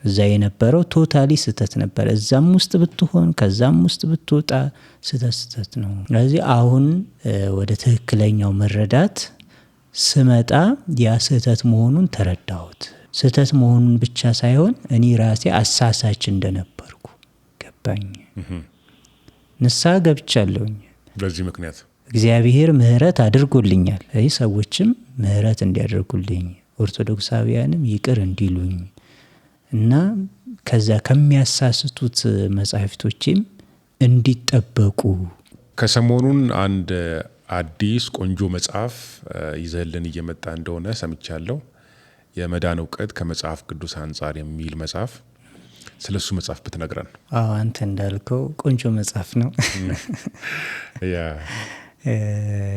እዛ የነበረው ቶታሊ ስህተት ነበረ። እዛም ውስጥ ብትሆን ከዛም ውስጥ ብትወጣ ስህተት ነው። ስለዚህ አሁን ወደ ትክክለኛው መረዳት ስመጣ ያ ስህተት መሆኑን ተረዳሁት። ስህተት መሆኑን ብቻ ሳይሆን እኔ ራሴ አሳሳች እንደነበርኩ ገባኝ። ንስሐ ገብቻለሁኝ። በዚህ ምክንያት እግዚአብሔር ምህረት አድርጎልኛል። ሰዎችም ምህረት እንዲያደርጉልኝ፣ ኦርቶዶክሳውያንም ይቅር እንዲሉኝ እና ከዛ ከሚያሳስቱት መጻሕፍቶችም እንዲጠበቁ። ከሰሞኑን አንድ አዲስ ቆንጆ መጽሐፍ ይዘህልን እየመጣ እንደሆነ ሰምቻለሁ። የመዳን እውቀት ከመጽሐፍ ቅዱስ አንጻር የሚል መጽሐፍ። ስለሱ መጽሐፍ ብትነግረን። አንተ እንዳልከው ቆንጆ መጽሐፍ ነው።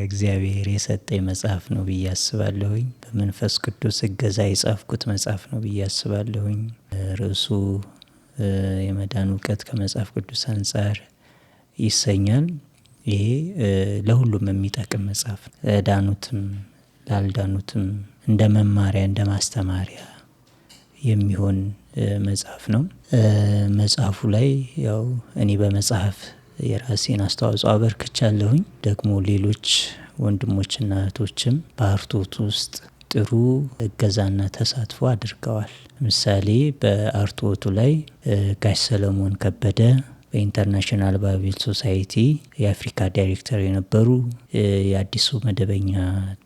እግዚአብሔር የሰጠኝ መጽሐፍ ነው ብዬ አስባለሁኝ። በመንፈስ ቅዱስ እገዛ የጻፍኩት መጽሐፍ ነው ብዬ አስባለሁኝ። ርዕሱ የመዳን እውቀት ከመጽሐፍ ቅዱስ አንጻር ይሰኛል። ይሄ ለሁሉም የሚጠቅም መጽሐፍ ነው። ዳኑትም ላልዳኑትም እንደ መማሪያ እንደ ማስተማሪያ የሚሆን መጽሐፍ ነው። መጽሐፉ ላይ ያው እኔ በመጽሐፍ የራሴን አስተዋጽኦ አበርክቻለሁኝ። ደግሞ ሌሎች ወንድሞችና እህቶችም በአርቶት ውስጥ ጥሩ እገዛና ተሳትፎ አድርገዋል። ለምሳሌ በአርቶቱ ላይ ጋሽ ሰለሞን ከበደ በኢንተርናሽናል ባይብል ሶሳይቲ የአፍሪካ ዳይሬክተር የነበሩ የአዲሱ መደበኛ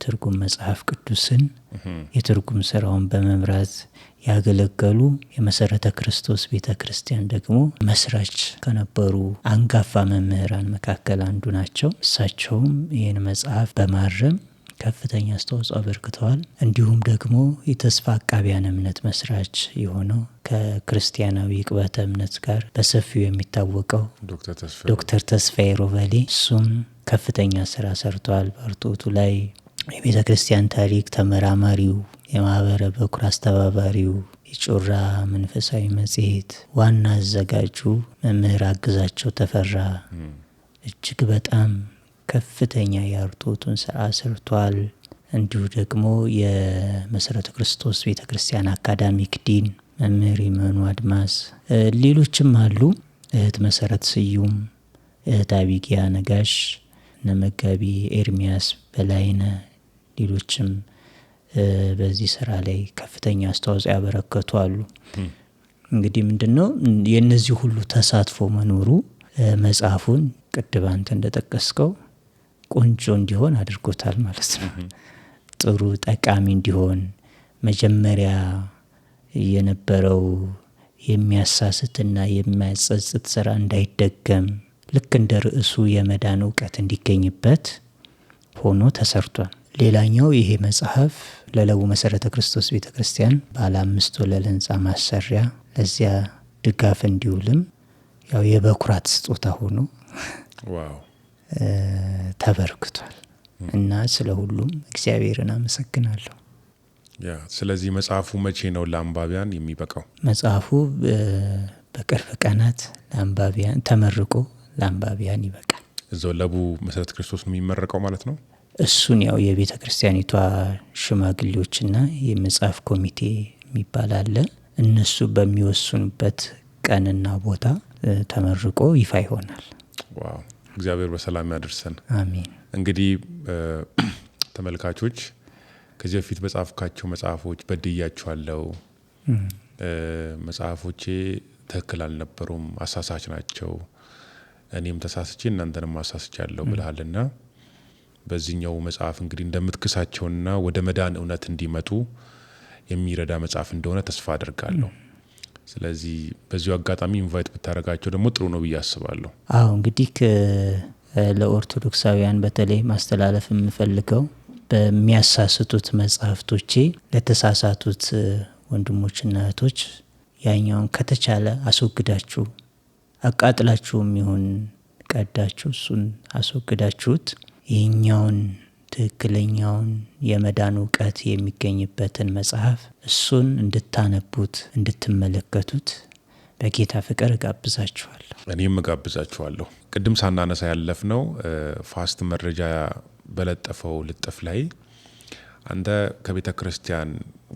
ትርጉም መጽሐፍ ቅዱስን የትርጉም ስራውን በመምራት ያገለገሉ የመሰረተ ክርስቶስ ቤተ ክርስቲያን ደግሞ መስራች ከነበሩ አንጋፋ መምህራን መካከል አንዱ ናቸው። እሳቸውም ይህን መጽሐፍ በማረም ከፍተኛ አስተዋጽኦ አበርክተዋል። እንዲሁም ደግሞ የተስፋ አቃቢያን እምነት መስራች የሆነው ከክርስቲያናዊ ቅበተ እምነት ጋር በሰፊው የሚታወቀው ዶክተር ተስፋዬ ሮበሌ እሱም ከፍተኛ ስራ ሰርተዋል። በአርቶቱ ላይ የቤተ ክርስቲያን ታሪክ ተመራማሪው፣ የማህበረ በኩር አስተባባሪው፣ የጮራ መንፈሳዊ መጽሔት ዋና አዘጋጁ መምህር አግዛቸው ተፈራ እጅግ በጣም ከፍተኛ የአርቶቱን ስራ ሰርቷል። እንዲሁ ደግሞ የመሰረተ ክርስቶስ ቤተ ክርስቲያን አካዳሚክ ዲን መምህር ይመኑ አድማስ፣ ሌሎችም አሉ። እህት መሰረት ስዩም፣ እህት አቢጊያ ነጋሽ፣ እነ መጋቢ ኤርሚያስ በላይነ፣ ሌሎችም በዚህ ስራ ላይ ከፍተኛ አስተዋጽኦ ያበረከቱ አሉ። እንግዲህ ምንድነው የእነዚህ ሁሉ ተሳትፎ መኖሩ መጽሐፉን ቅድም አንተ እንደጠቀስከው ቆንጆ እንዲሆን አድርጎታል ማለት ነው። ጥሩ ጠቃሚ እንዲሆን መጀመሪያ የነበረው የሚያሳስትና የሚያጸጽት ስራ እንዳይደገም ልክ እንደ ርዕሱ የመዳን እውቀት እንዲገኝበት ሆኖ ተሰርቷል። ሌላኛው ይሄ መጽሐፍ ለለቡ መሰረተ ክርስቶስ ቤተ ክርስቲያን ባለ 5 ወለል ህንፃ ማሰሪያ ለዚያ ድጋፍ እንዲውልም ያው የበኩራት ስጦታ ሆኖ ተበርክቷል እና ስለ ሁሉም እግዚአብሔርን አመሰግናለሁ። ስለዚህ መጽሐፉ መቼ ነው ለአንባቢያን የሚበቃው? መጽሐፉ በቅርብ ቀናት ለአንባቢያን ተመርቆ ለአንባቢያን ይበቃል። እዛው ለቡ መሰረተ ክርስቶስ ነው የሚመረቀው ማለት ነው። እሱን ያው የቤተ ክርስቲያኒቷ ሽማግሌዎችና የመጽሐፍ ኮሚቴ የሚባል አለ። እነሱ በሚወስኑበት ቀንና ቦታ ተመርቆ ይፋ ይሆናል። ዋው! እግዚአብሔር በሰላም ያደርሰን። አሜን። እንግዲህ ተመልካቾች ከዚህ በፊት በጻፍካቸው መጽሐፎች በድያቸዋለሁ፣ መጽሐፎቼ ትክክል አልነበሩም፣ አሳሳች ናቸው፣ እኔም ተሳስቼ እናንተንም አሳስቻለሁ ብለሃልና በዚህኛው መጽሐፍ እንግዲህ እንደምትክሳቸውና ወደ መዳን እውነት እንዲመጡ የሚረዳ መጽሐፍ እንደሆነ ተስፋ አደርጋለሁ። ስለዚህ በዚሁ አጋጣሚ ኢንቫይት ብታረጋቸው ደግሞ ጥሩ ነው ብዬ አስባለሁ። እንግዲህ ለኦርቶዶክሳውያን በተለይ ማስተላለፍ የምፈልገው በሚያሳስቱት መጽሐፍቶቼ ለተሳሳቱት ወንድሞችና እህቶች ያኛውን ከተቻለ አስወግዳችሁ አቃጥላችሁም ይሁን ቀዳችሁ እሱን አስወግዳችሁት ይህኛውን ትክክለኛውን የመዳን እውቀት የሚገኝበትን መጽሐፍ እሱን እንድታነቡት እንድትመለከቱት በጌታ ፍቅር እጋብዛችኋለሁ። እኔም እጋብዛችኋለሁ። ቅድም ሳናነሳ ያለፍነው ፋስት መረጃ በለጠፈው ልጥፍ ላይ አንተ ከቤተ ክርስቲያን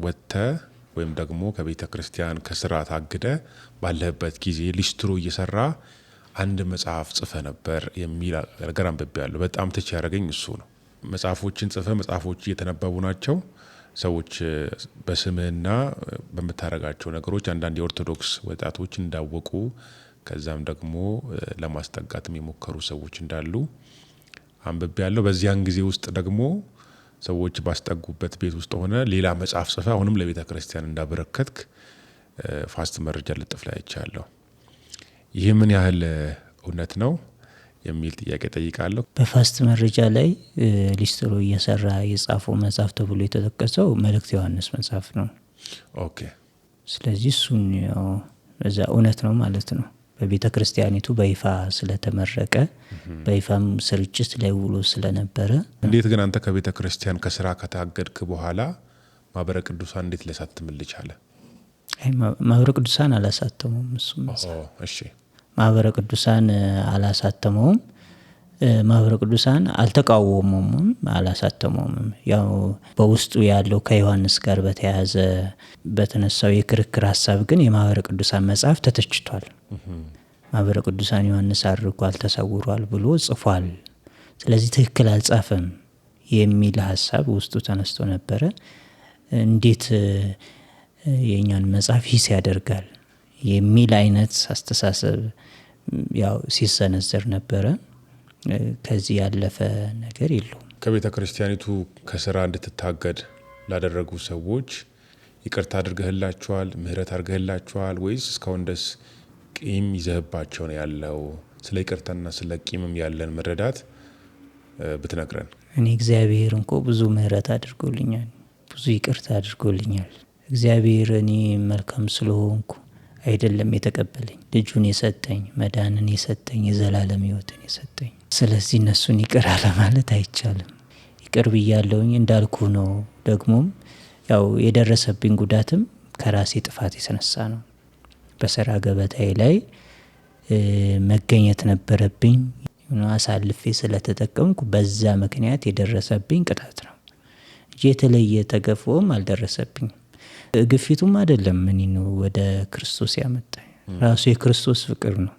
ወጥተህ ወይም ደግሞ ከቤተ ክርስቲያን ከስራ ታግደ ባለህበት ጊዜ ሊስትሮ እየሰራ አንድ መጽሐፍ ጽፈ ነበር የሚል ነገር አንብቤያለሁ። በጣም ትች ያደረገኝ እሱ ነው። መጽሐፎችን ጽፈ መጽሐፎች እየተነበቡ ናቸው። ሰዎች በስምህና በምታረጋቸው ነገሮች አንዳንድ የኦርቶዶክስ ወጣቶች እንዳወቁ ከዛም ደግሞ ለማስጠጋትም የሞከሩ ሰዎች እንዳሉ አንብቤያለሁ። በዚያን ጊዜ ውስጥ ደግሞ ሰዎች ባስጠጉበት ቤት ውስጥ ሆነ ሌላ መጽሐፍ ጽፈ አሁንም ለቤተ ክርስቲያን እንዳበረከትክ ፋስት መረጃ ልጥፍ ላይ አይቻለሁ። ይህ ምን ያህል እውነት ነው የሚል ጥያቄ ጠይቃለሁ። በፋስት መረጃ ላይ ሊስትሮ እየሰራ የጻፈው መጽሐፍ ተብሎ የተጠቀሰው መልእክተ ዮሐንስ መጽሐፍ ነው። ኦኬ። ስለዚህ እሱን ያው እዛ እውነት ነው ማለት ነው። በቤተ ክርስቲያኒቱ በይፋ ስለተመረቀ በይፋም ስርጭት ላይ ውሎ ስለነበረ። እንዴት ግን አንተ ከቤተ ክርስቲያን ከስራ ከታገድክ በኋላ ማህበረ ቅዱሳን እንዴት ሊያሳትምልህ ቻለ? ማህበረ ቅዱሳን አላሳተመውም። እሱም እሺ፣ ማህበረ ቅዱሳን አላሳተመውም። ማህበረ ቅዱሳን አልተቃወሙም፣ አላሳተመውም። ያው በውስጡ ያለው ከዮሐንስ ጋር በተያያዘ በተነሳው የክርክር ሀሳብ ግን የማህበረ ቅዱሳን መጽሐፍ ተተችቷል። ማህበረ ቅዱሳን ዮሐንስ አድርጓል፣ ተሰውሯል ብሎ ጽፏል። ስለዚህ ትክክል አልጻፈም የሚል ሀሳብ ውስጡ ተነስቶ ነበረ። እንዴት የእኛን መጽሐፍ ሂስ ያደርጋል የሚል አይነት አስተሳሰብ ያው ሲሰነዘር ነበረ። ከዚህ ያለፈ ነገር የለውም። ከቤተ ክርስቲያኒቱ ከስራ እንድትታገድ ላደረጉ ሰዎች ይቅርታ አድርገህላቸዋል? ምህረት አድርገህላቸዋል? ወይስ እስካሁን ደስ ቂም ይዘህባቸው ነው ያለው? ስለ ይቅርታና ስለ ቂምም ያለን መረዳት ብትነግረን። እኔ እግዚአብሔር እንኮ ብዙ ምህረት አድርጎልኛል፣ ብዙ ይቅርታ አድርጎልኛል። እግዚአብሔር እኔ መልካም ስለሆንኩ አይደለም የተቀበለኝ፣ ልጁን የሰጠኝ፣ መዳንን የሰጠኝ፣ የዘላለም ሕይወትን የሰጠኝ። ስለዚህ እነሱን ይቅር አለ ማለት አይቻልም። ይቅር ብያለሁኝ እንዳልኩ ነው። ደግሞም ያው የደረሰብኝ ጉዳትም ከራሴ ጥፋት የተነሳ ነው። በስራ ገበታዬ ላይ መገኘት ነበረብኝ። አሳልፌ ስለተጠቀምኩ በዛ ምክንያት የደረሰብኝ ቅጣት ነው እንጂ የተለየ ተገፎም አልደረሰብኝ። ግፊቱም አይደለም ምን ነው ወደ ክርስቶስ ያመጣኝ ራሱ የክርስቶስ ፍቅር ነው።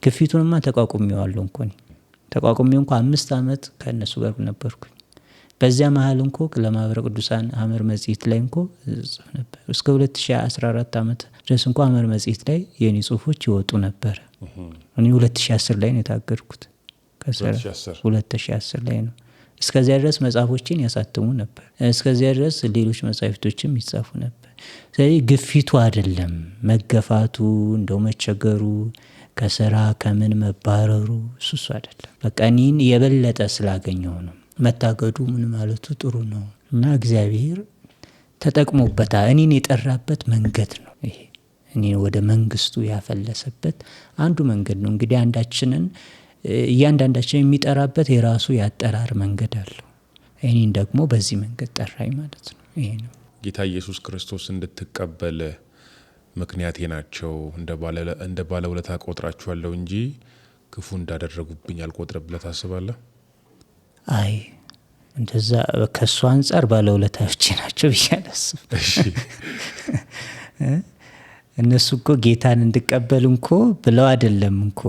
ግፊቱንማ ተቋቁሜዋለሁ እንኳ ተቋቁሜው እንኳ 5 ዓመት ከነሱ ጋር ነበርኩኝ። በዚያ መሀል እንኳ ለማህበረ ቅዱሳን ሐመር መጽሔት ላይ እንኳ ጽፍ ነበር። እስከ 2014 ዓመት ድረስ እንኳ ሐመር መጽሔት ላይ የኔ ጽሁፎች ይወጡ ነበር። እኔ 2010 ላይ ነው የታገድኩት። 2010 ላይ ነው። እስከዚያ ድረስ መጽሐፎችን ያሳትሙ ነበር። እስከዚያ ድረስ ሌሎች መጽሐፍቶችም ይጻፉ ነበር። ስለዚህ ግፊቱ አይደለም መገፋቱ፣ እንደው መቸገሩ፣ ከስራ ከምን መባረሩ እሱ አይደለም። በቃ እኔን የበለጠ ስላገኘው ነው። መታገዱ ምን ማለቱ ጥሩ ነው እና እግዚአብሔር ተጠቅሞበታል። እኔን የጠራበት መንገድ ነው ይሄ። እኔን ወደ መንግስቱ ያፈለሰበት አንዱ መንገድ ነው። እንግዲህ እያንዳንዳችን የሚጠራበት የራሱ ያጠራር መንገድ አለው። እኔን ደግሞ በዚህ መንገድ ጠራኝ ማለት ነው። ይሄ ነው። ጌታ ኢየሱስ ክርስቶስ እንድትቀበል ምክንያቴ ናቸው፣ እንደ ባለውለታ ቆጥራቸዋለሁ እንጂ ክፉ እንዳደረጉብኝ አልቆጥርም ብለህ ታስባለህ? አይ እንደዛ ከእሱ አንጻር ባለውለታዎቼ ናቸው ብዬ አላስብም። እነሱ እኮ ጌታን እንድቀበል እንኮ ብለው አይደለም እንኮ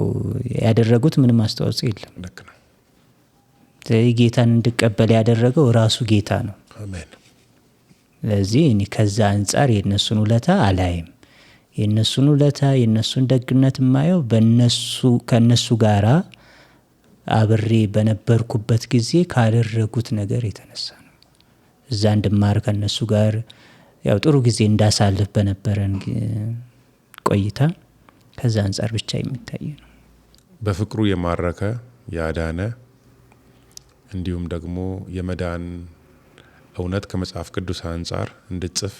ያደረጉት፣ ምንም አስተዋጽኦ የለም። ልክ ነው። ጌታን እንድቀበል ያደረገው ራሱ ጌታ ነው። አሜን። ስለዚህ እኔ ከዛ አንጻር የእነሱን ውለታ አላይም። የእነሱን ውለታ የእነሱን ደግነት የማየው ከእነሱ ጋራ አብሬ በነበርኩበት ጊዜ ካደረጉት ነገር የተነሳ ነው። እዛ እንድማር ከእነሱ ጋር ያው ጥሩ ጊዜ እንዳሳልፍ በነበረን ቆይታ ከዛ አንጻር ብቻ የሚታይ ነው። በፍቅሩ የማረከ ያዳነ እንዲሁም ደግሞ የመዳን እውነት ከመጽሐፍ ቅዱስ አንጻር እንድጽፍ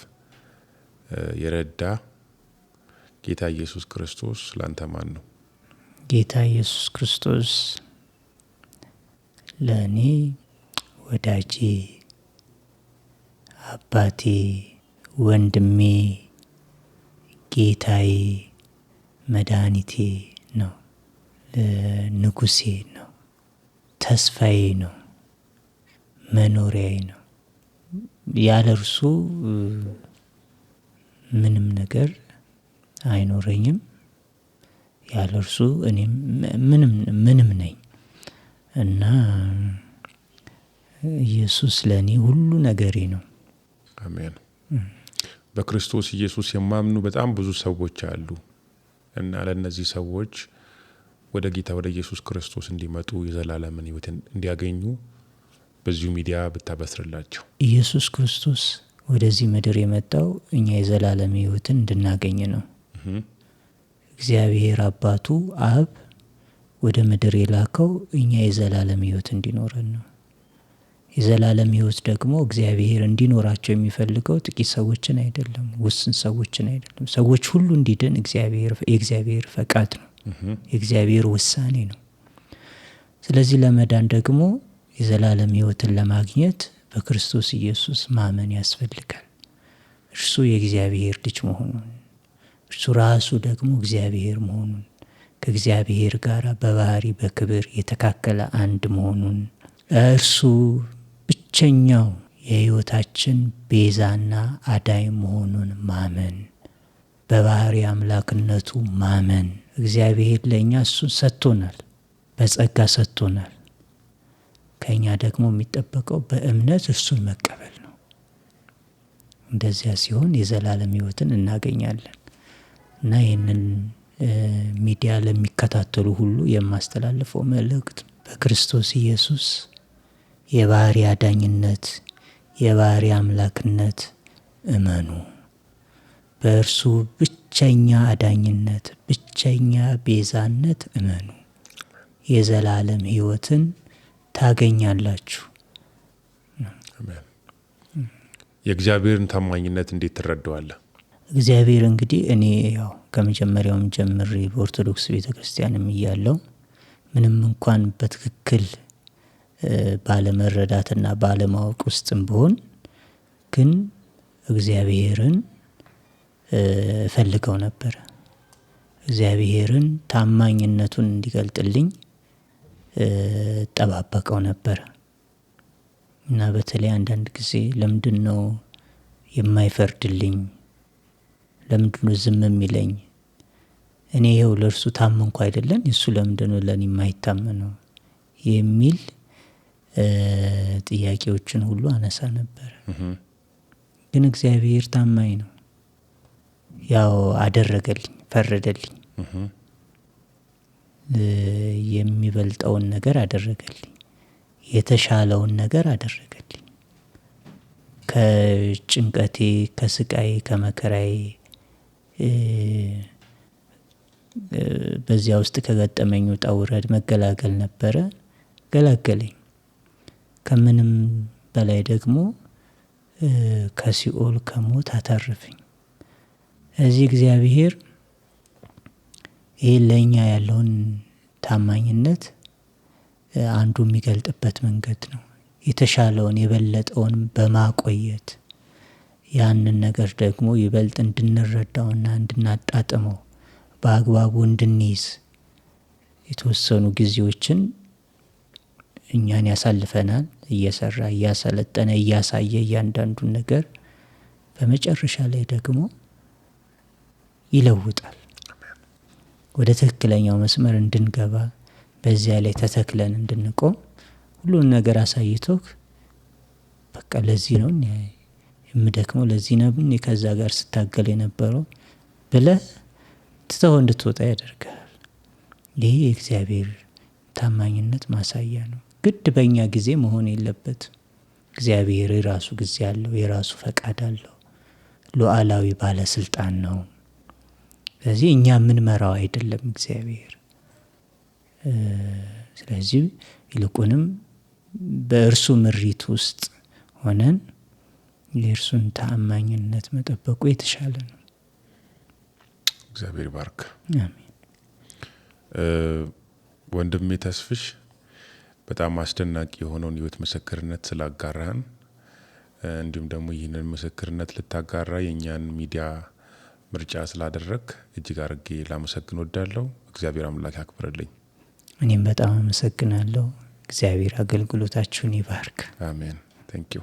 የረዳ ጌታ ኢየሱስ ክርስቶስ ላንተ ማን ነው? ጌታ ኢየሱስ ክርስቶስ ለእኔ ወዳጄ፣ አባቴ፣ ወንድሜ፣ ጌታዬ፣ መድኃኒቴ ነው። ንጉሴ ነው። ተስፋዬ ነው። መኖሪያዬ ነው። ያለ እርሱ ምንም ነገር አይኖረኝም። ያለ እርሱ እኔም ምንም ነኝ እና ኢየሱስ ለእኔ ሁሉ ነገሬ ነው። አሜን። በክርስቶስ ኢየሱስ የማምኑ በጣም ብዙ ሰዎች አሉ እና ለእነዚህ ሰዎች ወደ ጌታ ወደ ኢየሱስ ክርስቶስ እንዲመጡ የዘላለምን ሕይወት እንዲያገኙ በዚሁ ሚዲያ ብታበስርላቸው። ኢየሱስ ክርስቶስ ወደዚህ ምድር የመጣው እኛ የዘላለም ሕይወትን እንድናገኝ ነው። እግዚአብሔር አባቱ አብ ወደ ምድር የላከው እኛ የዘላለም ሕይወት እንዲኖረን ነው። የዘላለም ሕይወት ደግሞ እግዚአብሔር እንዲኖራቸው የሚፈልገው ጥቂት ሰዎችን አይደለም፣ ውስን ሰዎችን አይደለም። ሰዎች ሁሉ እንዲድን የእግዚአብሔር ፈቃድ ነው፣ የእግዚአብሔር ውሳኔ ነው። ስለዚህ ለመዳን ደግሞ የዘላለም ሕይወትን ለማግኘት በክርስቶስ ኢየሱስ ማመን ያስፈልጋል። እርሱ የእግዚአብሔር ልጅ መሆኑን፣ እርሱ ራሱ ደግሞ እግዚአብሔር መሆኑን፣ ከእግዚአብሔር ጋር በባህሪ በክብር የተካከለ አንድ መሆኑን፣ እርሱ ብቸኛው የሕይወታችን ቤዛና አዳኝ መሆኑን ማመን፣ በባህሪ አምላክነቱ ማመን። እግዚአብሔር ለእኛ እሱን ሰጥቶናል፣ በጸጋ ሰጥቶናል። ከእኛ ደግሞ የሚጠበቀው በእምነት እርሱን መቀበል ነው። እንደዚያ ሲሆን የዘላለም ሕይወትን እናገኛለን እና ይህንን ሚዲያ ለሚከታተሉ ሁሉ የማስተላልፈው መልእክት በክርስቶስ ኢየሱስ የባህሪ አዳኝነት፣ የባህሪ አምላክነት እመኑ። በእርሱ ብቸኛ አዳኝነት፣ ብቸኛ ቤዛነት እመኑ። የዘላለም ሕይወትን ታገኛላችሁ። የእግዚአብሔርን ታማኝነት እንዴት ትረዳዋለህ? እግዚአብሔር እንግዲህ እኔ ያው ከመጀመሪያውም ጀምሬ በኦርቶዶክስ ቤተክርስቲያንም እያለሁ ምንም እንኳን በትክክል ባለመረዳትና ባለማወቅ ውስጥም ብሆን ግን እግዚአብሔርን እፈልገው ነበር። እግዚአብሔርን ታማኝነቱን እንዲገልጥልኝ ጠባበቀው ነበር እና በተለይ አንዳንድ ጊዜ ለምንድን ነው የማይፈርድልኝ? ለምንድን ነው ዝም የሚለኝ? እኔ ይኸው ለእርሱ ታመንኩ አይደለን? እሱ ለምንድን ነው ለእኔ የማይታመነው? የሚል ጥያቄዎችን ሁሉ አነሳ ነበር። ግን እግዚአብሔር ታማኝ ነው። ያው አደረገልኝ፣ ፈረደልኝ። የሚበልጠውን ነገር አደረገልኝ፣ የተሻለውን ነገር አደረገልኝ። ከጭንቀቴ፣ ከስቃይ፣ ከመከራዬ በዚያ ውስጥ ከገጠመኝ ውጣ ውረድ መገላገል ነበረ፣ ገላገለኝ። ከምንም በላይ ደግሞ ከሲኦል ከሞት አተረፈኝ። እዚህ እግዚአብሔር ይህ ለእኛ ያለውን ታማኝነት አንዱ የሚገልጥበት መንገድ ነው። የተሻለውን የበለጠውን በማቆየት ያንን ነገር ደግሞ ይበልጥ እንድንረዳውና እንድናጣጥመው በአግባቡ እንድንይዝ የተወሰኑ ጊዜዎችን እኛን ያሳልፈናል። እየሰራ እያሰለጠነ እያሳየ እያንዳንዱን ነገር በመጨረሻ ላይ ደግሞ ይለውጣል። ወደ ትክክለኛው መስመር እንድንገባ በዚያ ላይ ተተክለን እንድንቆም ሁሉን ነገር አሳይቶክ በቃ ለዚህ ነው የምደክመው፣ ለዚህ ነው ከዛ ጋር ስታገል የነበረው ብለህ ትተው እንድትወጣ ያደርጋል። ይህ የእግዚአብሔር ታማኝነት ማሳያ ነው። ግድ በእኛ ጊዜ መሆን የለበት። እግዚአብሔር የራሱ ጊዜ አለው፣ የራሱ ፈቃድ አለው። ሉዓላዊ ባለስልጣን ነው። ስለዚህ እኛ የምንመራው አይደለም እግዚአብሔር። ስለዚህ ይልቁንም በእርሱ ምሪት ውስጥ ሆነን የእርሱን ታማኝነት መጠበቁ የተሻለ ነው። እግዚአብሔር ባርክ። አሜን። ወንድሜ ተስፍሽ በጣም አስደናቂ የሆነውን ህይወት ምስክርነት ስላጋራህን እንዲሁም ደግሞ ይህንን ምስክርነት ልታጋራ የእኛን ሚዲያ ምርጫ ስላደረግ እጅግ አድርጌ ላመሰግን ወዳለሁ። እግዚአብሔር አምላክ ያክብርልኝ። እኔም በጣም አመሰግናለሁ። እግዚአብሔር አገልግሎታችሁን ይባርክ። አሜን። ቴንክ ዩ